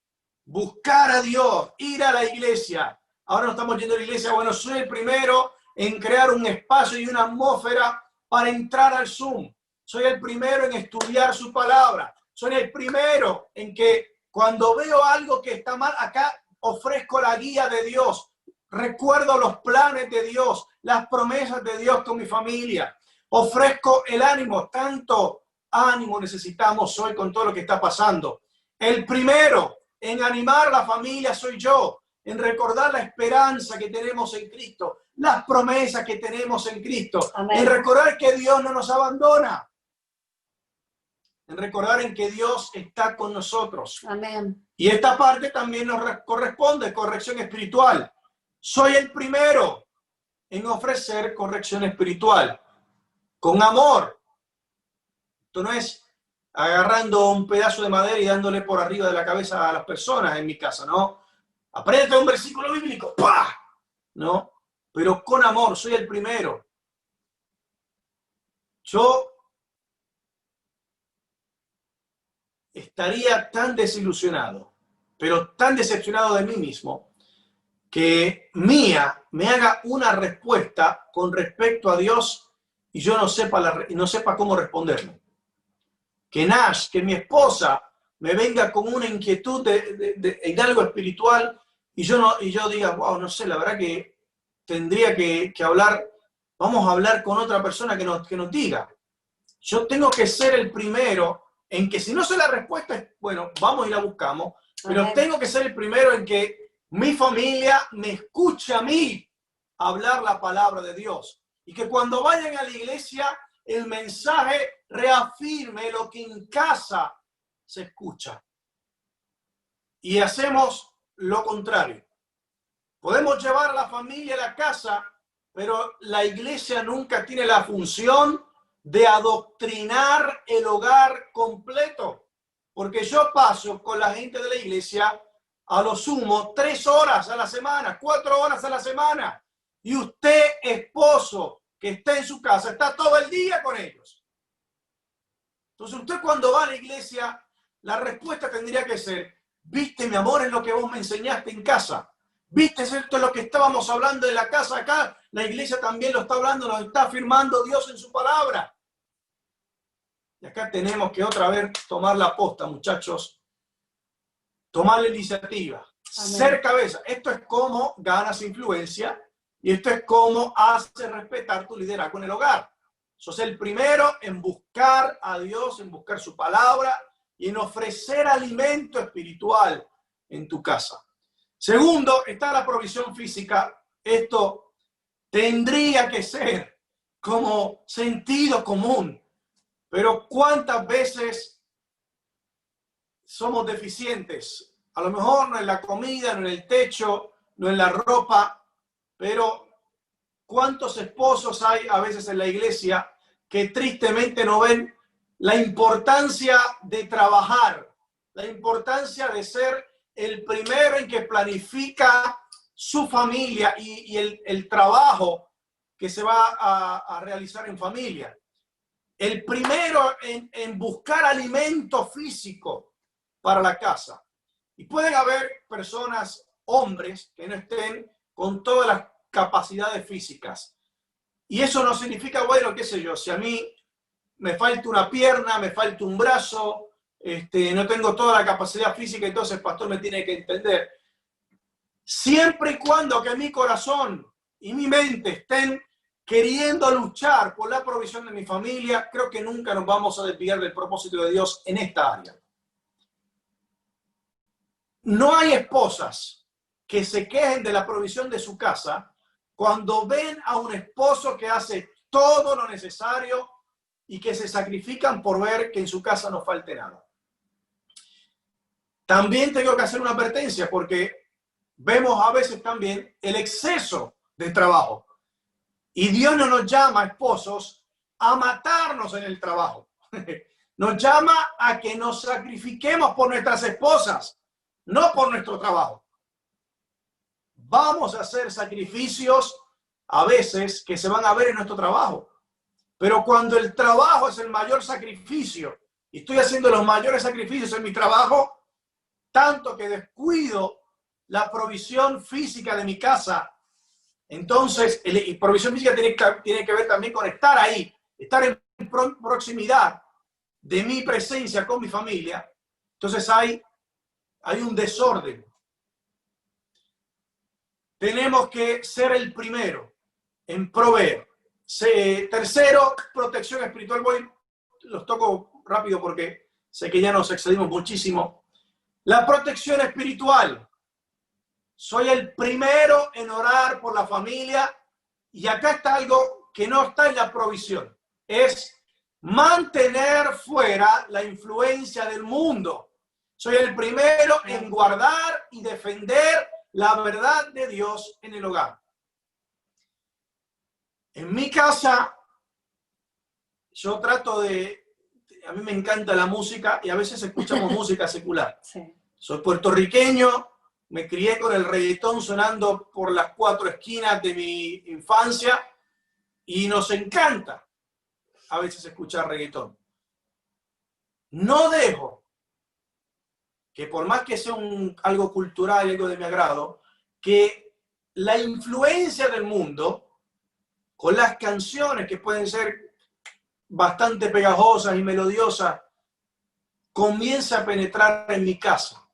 buscar a Dios, ir a la iglesia. Ahora no estamos yendo a la iglesia, bueno, soy el primero en crear un espacio y una atmósfera para entrar al Zoom. Soy el primero en estudiar su palabra. Soy el primero en que cuando veo algo que está mal, acá ofrezco la guía de Dios. Recuerdo los planes de Dios, las promesas de Dios con mi familia. Ofrezco el ánimo, tanto ánimo necesitamos hoy con todo lo que está pasando. El primero en animar a la familia soy yo, en recordar la esperanza que tenemos en Cristo, las promesas que tenemos en Cristo, Amén. En recordar que Dios no nos abandona, en recordar en que Dios está con nosotros. Amén. Y esta parte también nos corresponde, corrección espiritual. Soy el primero en ofrecer corrección espiritual, con amor. Esto no es agarrando un pedazo de madera y dándole por arriba de la cabeza a las personas en mi casa, ¿no? Aprende un versículo bíblico, ¡pah! ¿No? Pero con amor, soy el primero. Yo estaría tan desilusionado, pero tan decepcionado de mí mismo, que Mía me haga una respuesta con respecto a Dios y yo no sepa cómo responderle. Que Nash, que mi esposa, me venga con una inquietud en algo espiritual y yo diga, wow, no sé, la verdad que tendría que hablar, vamos a hablar con otra persona que nos diga. Yo tengo que ser el primero en que si no sé la respuesta, bueno, vamos y la buscamos, pero tengo que ser el primero en que mi familia me escuche a mí hablar la palabra de Dios. Y que cuando vayan a la iglesia, el mensaje reafirme lo que en casa se escucha. Y hacemos lo contrario. Podemos llevar a la familia a la casa, pero la iglesia nunca tiene la función de adoctrinar el hogar completo. Porque yo paso con la gente de la iglesia a lo sumo 3 horas a la semana, 4 horas a la semana. Y usted, esposo, que está en su casa, está todo el día con ellos. Entonces usted cuando va a la iglesia, la respuesta tendría que ser, viste mi amor, es lo que vos me enseñaste en casa. Viste, esto es lo que estábamos hablando en la casa acá. La iglesia también lo está hablando, nos está afirmando Dios en su palabra. Y acá tenemos que otra vez tomar la posta, muchachos. Tomar la iniciativa. Amén. Ser cabeza. Esto es como ganas influencia y esto es como hace respetar tu liderazgo en el hogar. Sos el primero en buscar a Dios, en buscar su palabra y en ofrecer alimento espiritual en tu casa. Segundo, está la provisión física. Esto tendría que ser como sentido común. Pero ¿cuántas veces somos deficientes? A lo mejor no en la comida, no en el techo, no en la ropa, pero ¿cuántos esposos hay a veces en la iglesia que tristemente no ven la importancia de trabajar, la importancia de ser el primero en que planifica su familia y el trabajo que se va a realizar en familia? El primero en buscar alimento físico para la casa. Y pueden haber personas, hombres, que no estén con todas las capacidades físicas. Y eso no significa, bueno, qué sé yo, si a mí me falta una pierna, me falta un brazo, no tengo toda la capacidad física, entonces el pastor me tiene que entender. Siempre y cuando que mi corazón y mi mente estén queriendo luchar por la provisión de mi familia, creo que nunca nos vamos a desviar del propósito de Dios en esta área. No hay esposas que se quejen de la provisión de su casa cuando ven a un esposo que hace todo lo necesario y que se sacrifican por ver que en su casa no falte nada. También tengo que hacer una advertencia porque vemos a veces también el exceso de trabajo. Y Dios no nos llama, esposos, a matarnos en el trabajo. Nos llama a que nos sacrifiquemos por nuestras esposas. no por nuestro trabajo. Vamos a hacer sacrificios a veces que se van a ver en nuestro trabajo. Pero cuando el trabajo es el mayor sacrificio, y estoy haciendo los mayores sacrificios en mi trabajo, tanto que descuido la provisión física de mi casa, entonces, y provisión física tiene que ver también con estar ahí, estar en proximidad de mi presencia con mi familia. Entonces hay un desorden. Tenemos que ser el primero en proveer. Tercero, protección espiritual. Los toco rápido porque sé que ya nos excedimos muchísimo. La protección espiritual. Soy el primero en orar por la familia. Y acá está algo que no está en la provisión. Es mantener fuera la influencia del mundo. Soy el primero en guardar y defender la verdad de Dios en el hogar. En mi casa, yo trato a mí me encanta la música y a veces escuchamos música secular. Sí. Soy puertorriqueño, me crié con el reggaetón sonando por las 4 esquinas de mi infancia y nos encanta a veces escuchar reggaetón. No dejo que por más que sea algo cultural y algo de mi agrado, que la influencia del mundo con las canciones que pueden ser bastante pegajosas y melodiosas comienza a penetrar en mi casa.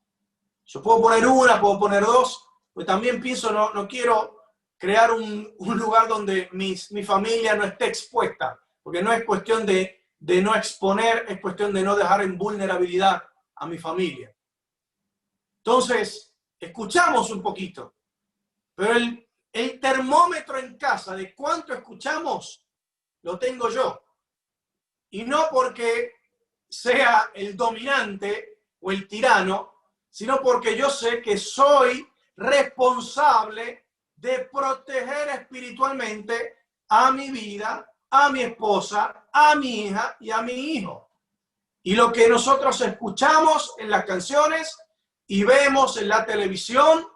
Yo puedo poner una, puedo poner dos, pues también pienso, no quiero crear un lugar donde mi familia no esté expuesta, porque no es cuestión de no exponer, es cuestión de no dejar en vulnerabilidad a mi familia. Entonces, escuchamos un poquito, pero el termómetro en casa de cuánto escuchamos lo tengo yo. Y no porque sea el dominante o el tirano, sino porque yo sé que soy responsable de proteger espiritualmente a mi vida, a mi esposa, a mi hija y a mi hijo. Y lo que nosotros escuchamos en las canciones y vemos en la televisión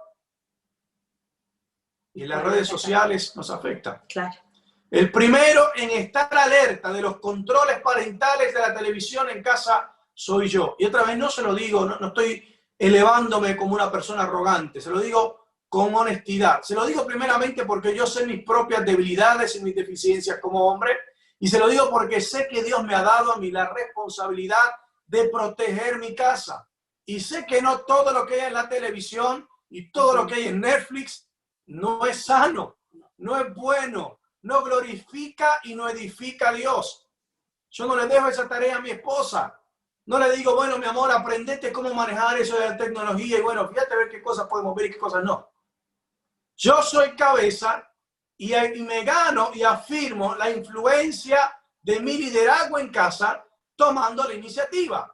y en las redes sociales nos afecta. Claro. El primero en estar alerta de los controles parentales de la televisión en casa soy yo. Y otra vez no se lo digo, no estoy elevándome como una persona arrogante, se lo digo con honestidad. Se lo digo primeramente porque yo sé mis propias debilidades y mis deficiencias como hombre, y se lo digo porque sé que Dios me ha dado a mí la responsabilidad de proteger mi casa. Y sé que no todo lo que hay en la televisión y todo lo que hay en Netflix no es sano, no es bueno, no glorifica y no edifica a Dios. Yo no le dejo esa tarea a mi esposa. No le digo, bueno, mi amor, aprendete cómo manejar eso de la tecnología y bueno, fíjate a ver qué cosas podemos ver y qué cosas no. Yo soy cabeza y me gano y afirmo la influencia de mi liderazgo en casa tomando la iniciativa.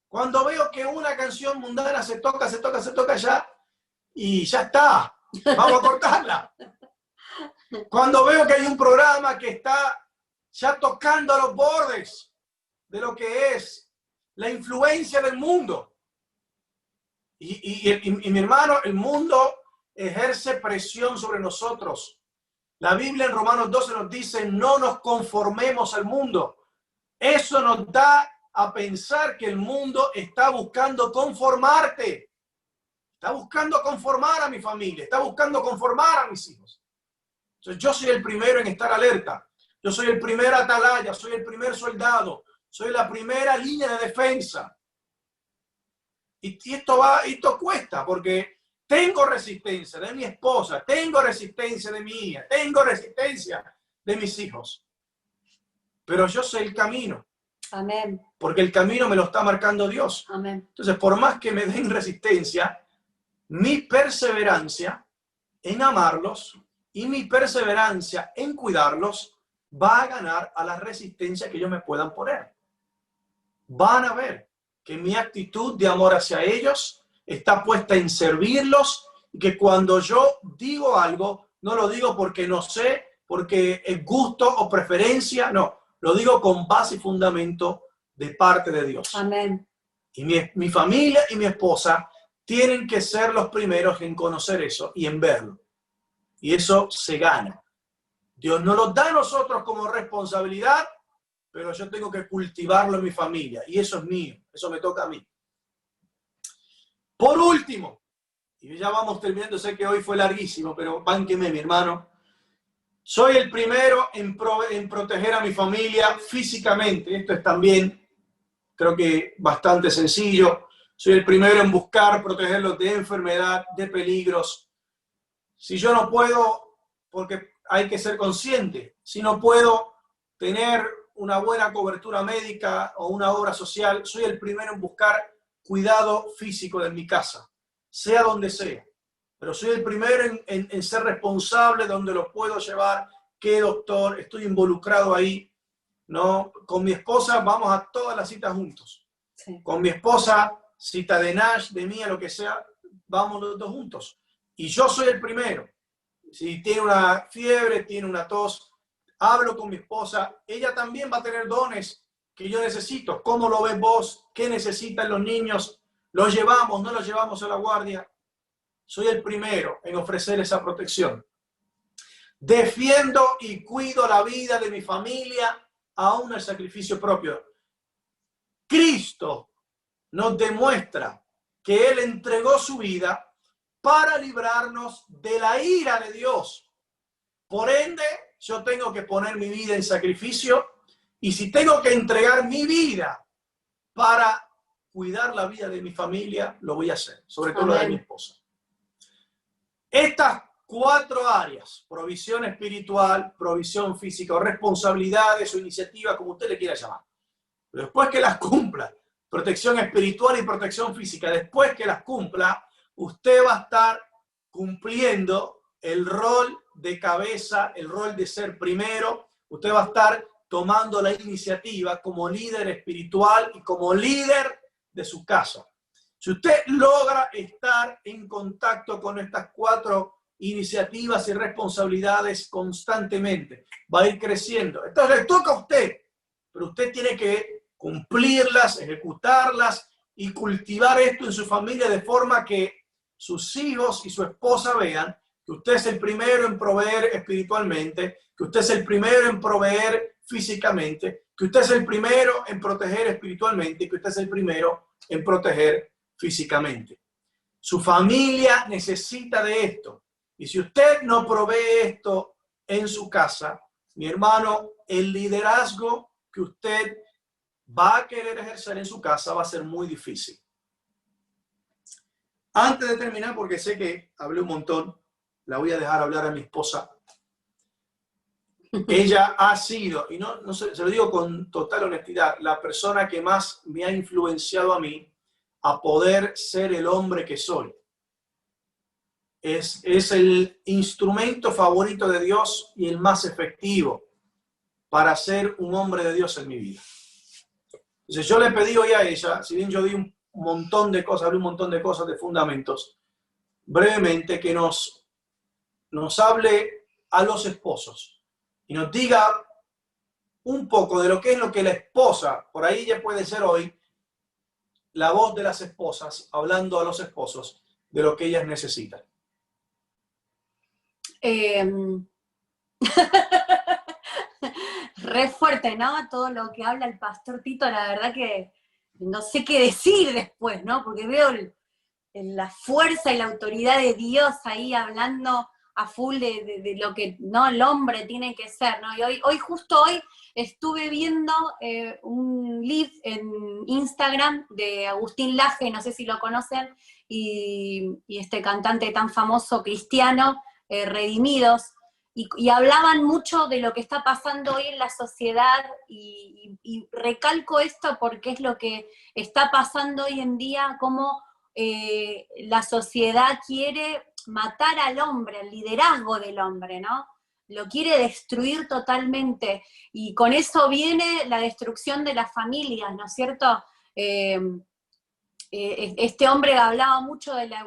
Cuando veo que una canción mundana se toca ya y ya está, vamos a cortarla. Cuando veo que hay un programa que está ya tocando a los bordes de lo que es la influencia del mundo. Y mi hermano, el mundo ejerce presión sobre nosotros. La Biblia en Romanos 12 nos dice, no nos conformemos al mundo. Eso nos da a pensar que el mundo está buscando conformarte. Está buscando conformar a mi familia, está buscando conformar a mis hijos. Entonces, yo soy el primero en estar alerta. Yo soy el primer atalaya, soy el primer soldado, soy la primera línea de defensa. Y esto cuesta porque tengo resistencia de mi esposa, tengo resistencia de mi hija, tengo resistencia de mis hijos. Pero yo sé el camino. Amén. Porque el camino me lo está marcando Dios. Amén. Entonces, por más que me den resistencia, mi perseverancia en amarlos y mi perseverancia en cuidarlos va a ganar a la resistencia que ellos me puedan poner. Van a ver que mi actitud de amor hacia ellos está puesta en servirlos y que cuando yo digo algo, no lo digo porque no sé, porque es gusto o preferencia, no, lo digo con base y fundamento de parte de Dios. Amén. Y mi familia y mi esposa tienen que ser los primeros en conocer eso y en verlo. Y eso se gana. Dios nos lo da a nosotros como responsabilidad, pero yo tengo que cultivarlo en mi familia. Y eso es mío, eso me toca a mí. Por último, y ya vamos terminando, sé que hoy fue larguísimo, pero bánqueme, mi hermano. Soy el primero en proteger a mi familia físicamente. Esto es también, creo que bastante sencillo. Soy el primero en buscar protegerlos de enfermedad, de peligros. Si yo no puedo, porque hay que ser consciente, si no puedo tener una buena cobertura médica o una obra social, soy el primero en buscar cuidado físico de mi casa, sea donde sea. Pero soy el primero en ser responsable donde lo puedo llevar, qué doctor, estoy involucrado ahí, ¿no? Con mi esposa vamos a todas las citas juntos. Sí. Con mi esposa, cita de Nash, de mía, lo que sea, vamos los dos juntos. Y yo soy el primero. Si tiene una fiebre, tiene una tos, hablo con mi esposa. Ella también va a tener dones que yo necesito. ¿Cómo lo ves vos? ¿Qué necesitan los niños? ¿Los llevamos? ¿No los llevamos a la guardia? Soy el primero en ofrecer esa protección. Defiendo y cuido la vida de mi familia, aún el sacrificio propio. Cristo nos demuestra que Él entregó su vida para librarnos de la ira de Dios. Por ende, yo tengo que poner mi vida en sacrificio, y si tengo que entregar mi vida para cuidar la vida de mi familia, lo voy a hacer, sobre todo la de mi esposa. Estas 4 áreas, provisión espiritual, provisión física o responsabilidades o iniciativas, como usted le quiera llamar. Pero después que las cumpla, protección espiritual y protección física, después que las cumpla, usted va a estar cumpliendo el rol de cabeza, el rol de ser primero. Usted va a estar tomando la iniciativa como líder espiritual y como líder de su casa. Si usted logra estar en contacto con estas 4 iniciativas y responsabilidades constantemente, va a ir creciendo. Entonces le toca a usted, pero usted tiene que cumplirlas, ejecutarlas y cultivar esto en su familia de forma que sus hijos y su esposa vean que usted es el primero en proveer espiritualmente, que usted es el primero en proveer físicamente, que usted es el primero en proteger espiritualmente y que usted es el primero en proteger físicamente. Su familia necesita de esto. Y si usted no provee esto en su casa, mi hermano, el liderazgo que usted va a querer ejercer en su casa va a ser muy difícil. Antes de terminar, porque sé que hablé un montón, la voy a dejar hablar a mi esposa. Ella ha sido, y no sé, se lo digo con total honestidad, la persona que más me ha influenciado a mí a poder ser el hombre que soy. Es el instrumento favorito de Dios y el más efectivo para ser un hombre de Dios en mi vida. Entonces yo le pedí hoy a ella, si bien yo di un montón de cosas, hablé un montón de cosas, de fundamentos, brevemente que nos hable a los esposos y nos diga un poco de lo que es lo que la esposa, por ahí ya puede ser hoy, la voz de las esposas, hablando a los esposos de lo que ellas necesitan. Re fuerte, ¿no? Todo lo que habla el pastor Tito, la verdad que no sé qué decir después, ¿no? Porque veo la fuerza y la autoridad de Dios ahí hablando a full de lo que no el hombre tiene que ser, ¿no? Y justo hoy estuve viendo un live en Instagram de Agustín Laje, no sé si lo conocen, y este cantante tan famoso cristiano, Redimidos, y hablaban mucho de lo que está pasando hoy en la sociedad, y recalco esto porque es lo que está pasando hoy en día, cómo la sociedad quiere matar al hombre, el liderazgo del hombre, ¿no? Lo quiere destruir totalmente, y con eso viene la destrucción de las familias, ¿no es cierto? Este hombre hablaba mucho de la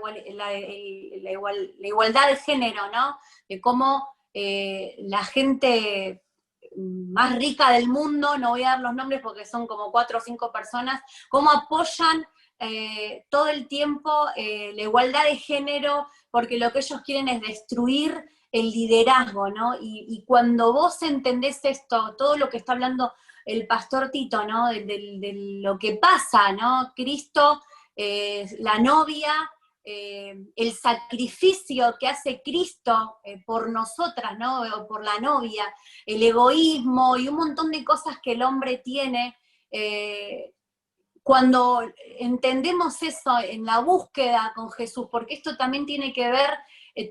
igualdad de género, ¿no? De cómo la gente más rica del mundo, no voy a dar los nombres porque son como 4 o 5 personas, cómo apoyan todo el tiempo la igualdad de género, porque lo que ellos quieren es destruir el liderazgo, ¿no? Y cuando vos entendés esto, todo lo que está hablando el pastor Tito, ¿no? De lo que pasa, ¿no? Cristo, la novia, el sacrificio que hace Cristo por nosotras, ¿no? O por la novia, el egoísmo y un montón de cosas que el hombre tiene. Cuando entendemos eso en la búsqueda con Jesús, porque esto también tiene que ver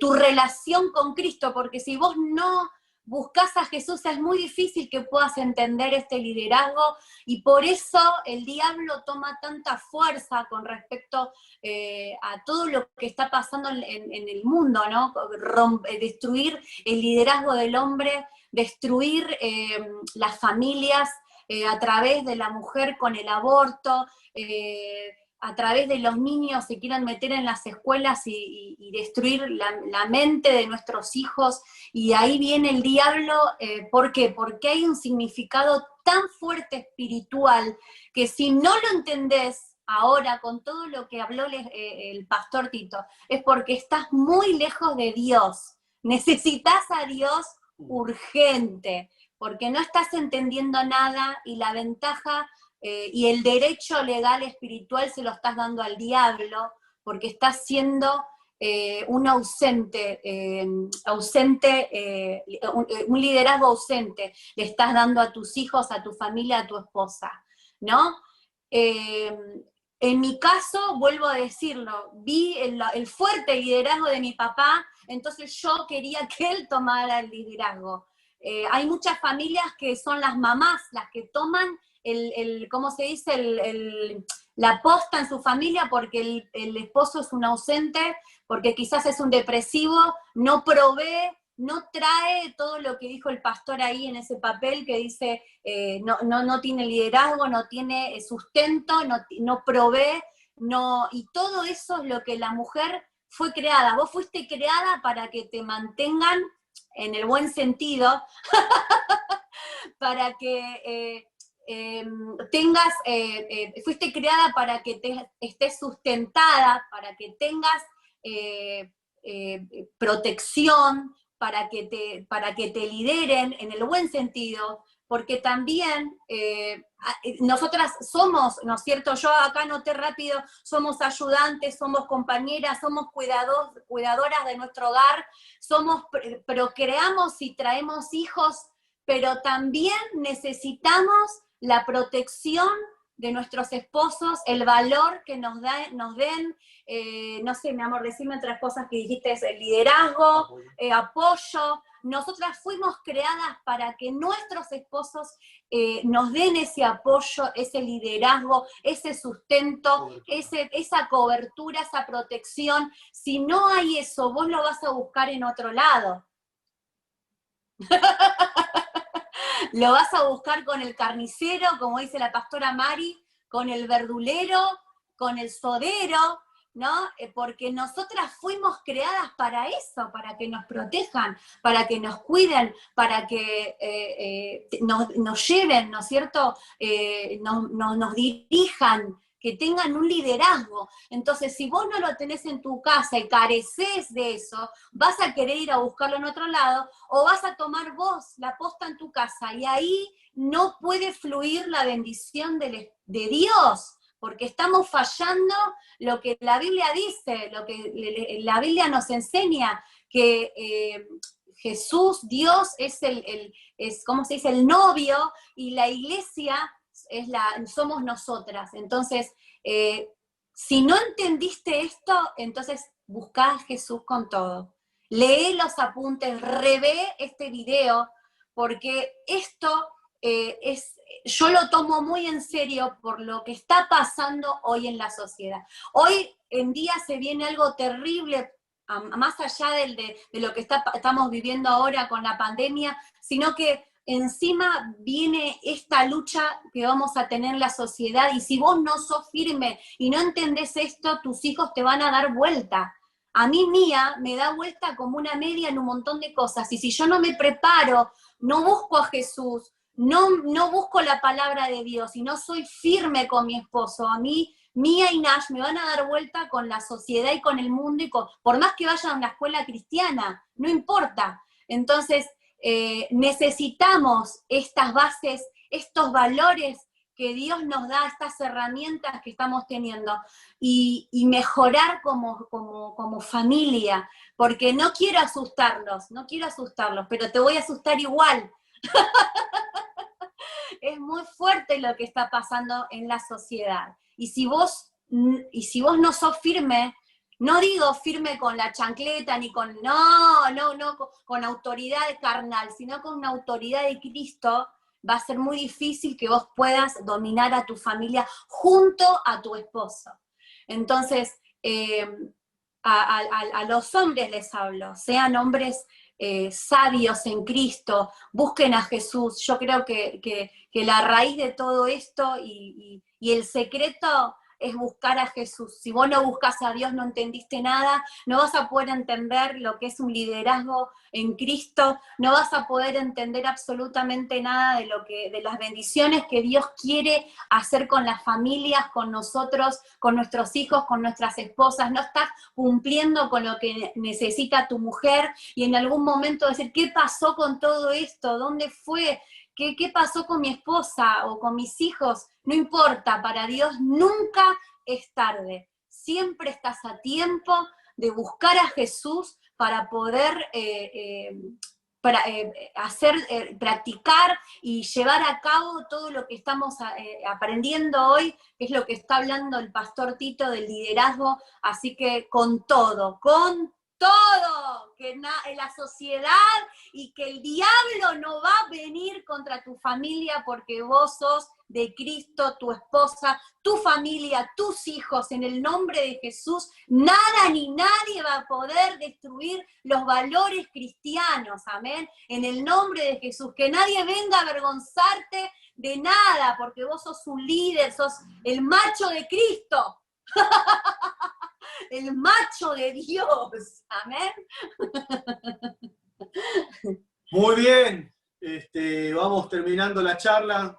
tu relación con Cristo, porque si vos no buscás a Jesús es muy difícil que puedas entender este liderazgo, y por eso el diablo toma tanta fuerza con respecto a todo lo que está pasando en el mundo, ¿no? Destruir el liderazgo del hombre, destruir las familias, a través de la mujer con el aborto, a través de los niños se quieran meter en las escuelas y destruir la mente de nuestros hijos, y ahí viene el diablo. ¿Por qué? Porque hay un significado tan fuerte espiritual que si no lo entendés ahora con todo lo que habló el pastor Tito, es porque estás muy lejos de Dios. Necesitas a Dios urgente, porque no estás entendiendo nada, y la ventaja y el derecho legal espiritual se lo estás dando al diablo, porque estás siendo un ausente, un liderazgo ausente, le estás dando a tus hijos, a tu familia, a tu esposa, ¿no? En mi caso, vuelvo a decirlo, vi el fuerte liderazgo de mi papá, entonces yo quería que él tomara el liderazgo. Hay muchas familias que son las mamás las que toman ¿cómo se dice? La posta en su familia, porque el esposo es un ausente, porque quizás es un depresivo, no provee, no trae todo lo que dijo el pastor ahí en ese papel que dice, no tiene liderazgo, no tiene sustento, no provee, y todo eso es lo que la mujer fue creada. Vos fuiste creada para que te mantengan, en el buen sentido, para que fuiste creada para que estés sustentada, para que tengas protección, para que te lideren en el buen sentido, porque también nosotras somos, ¿no es cierto? Yo acá noté rápido, somos ayudantes, somos compañeras, somos cuidadoras de nuestro hogar, procreamos y traemos hijos, pero también necesitamos la protección de nuestros esposos, el valor que nos den, no sé, mi amor, decime otras cosas que dijiste, es el liderazgo, apoyo. Nosotras fuimos creadas para que nuestros esposos nos den ese apoyo, ese liderazgo, ese sustento, esa cobertura, esa protección. Si no hay eso, vos lo vas a buscar en otro lado. Lo vas a buscar con el carnicero, como dice la pastora Mari, con el verdulero, con el sodero, ¿no? Porque nosotras fuimos creadas para eso, para que nos protejan, para que nos cuiden, para que nos lleven, ¿no es cierto? Nos dirijan, que tengan un liderazgo. Entonces, si vos no lo tenés en tu casa y carecés de eso, vas a querer ir a buscarlo en otro lado, o vas a tomar vos la posta en tu casa, y ahí no puede fluir la bendición de Dios, porque estamos fallando lo que la Biblia dice, lo que la Biblia nos enseña, que Jesús, Dios, es ¿cómo se dice? El novio, y la iglesia somos nosotras. Entonces, si no entendiste esto, entonces buscá a Jesús con todo. Lee los apuntes, revé este video, porque esto yo lo tomo muy en serio por lo que está pasando hoy en la sociedad. Hoy en día se viene algo terrible, más allá de lo que estamos viviendo ahora con la pandemia, sino que encima viene esta lucha que vamos a tener en la sociedad, y si vos no sos firme y no entendés esto, tus hijos te van a dar vuelta. A mí Mía me da vuelta como una media en un montón de cosas, y si yo no me preparo, no busco a Jesús, no busco la palabra de Dios, y no soy firme con mi esposo, a mí Mía y Nash me van a dar vuelta con la sociedad y con el mundo, por más que vayan a una escuela cristiana, no importa. Entonces, necesitamos estas bases, estos valores que Dios nos da, estas herramientas que estamos teniendo, y mejorar como familia, porque no quiero asustarlos, pero te voy a asustar igual. Es muy fuerte lo que está pasando en la sociedad. Y si vos no sos firme, no digo firme con la chancleta, ni con, con autoridad carnal, sino con una autoridad de Cristo, va a ser muy difícil que vos puedas dominar a tu familia junto a tu esposo. Entonces, a los hombres les hablo, sean hombres sabios en Cristo, busquen a Jesús. Yo creo que la raíz de todo esto y el secreto es buscar a Jesús. Si vos no buscas a Dios, no entendiste nada, no vas a poder entender lo que es un liderazgo en Cristo, no vas a poder entender absolutamente nada de las bendiciones que Dios quiere hacer con las familias, con nosotros, con nuestros hijos, con nuestras esposas. No estás cumpliendo con lo que necesita tu mujer, y en algún momento decir, ¿qué pasó con todo esto? ¿Dónde fue? ¿Qué pasó con mi esposa o con mis hijos? No importa, para Dios nunca es tarde. Siempre estás a tiempo de buscar a Jesús para poder practicar y llevar a cabo todo lo que estamos aprendiendo hoy, que es lo que está hablando el pastor Tito del liderazgo. Así que con todo, que en la sociedad, y que el diablo no va a venir contra tu familia, porque vos sos de Cristo, tu esposa, tu familia, tus hijos. En el nombre de Jesús, nada ni nadie va a poder destruir los valores cristianos, amén. En el nombre de Jesús, que nadie venga a avergonzarte de nada, porque vos sos un líder, sos el macho de Cristo. El macho de Dios, amén. Muy bien, vamos terminando la charla.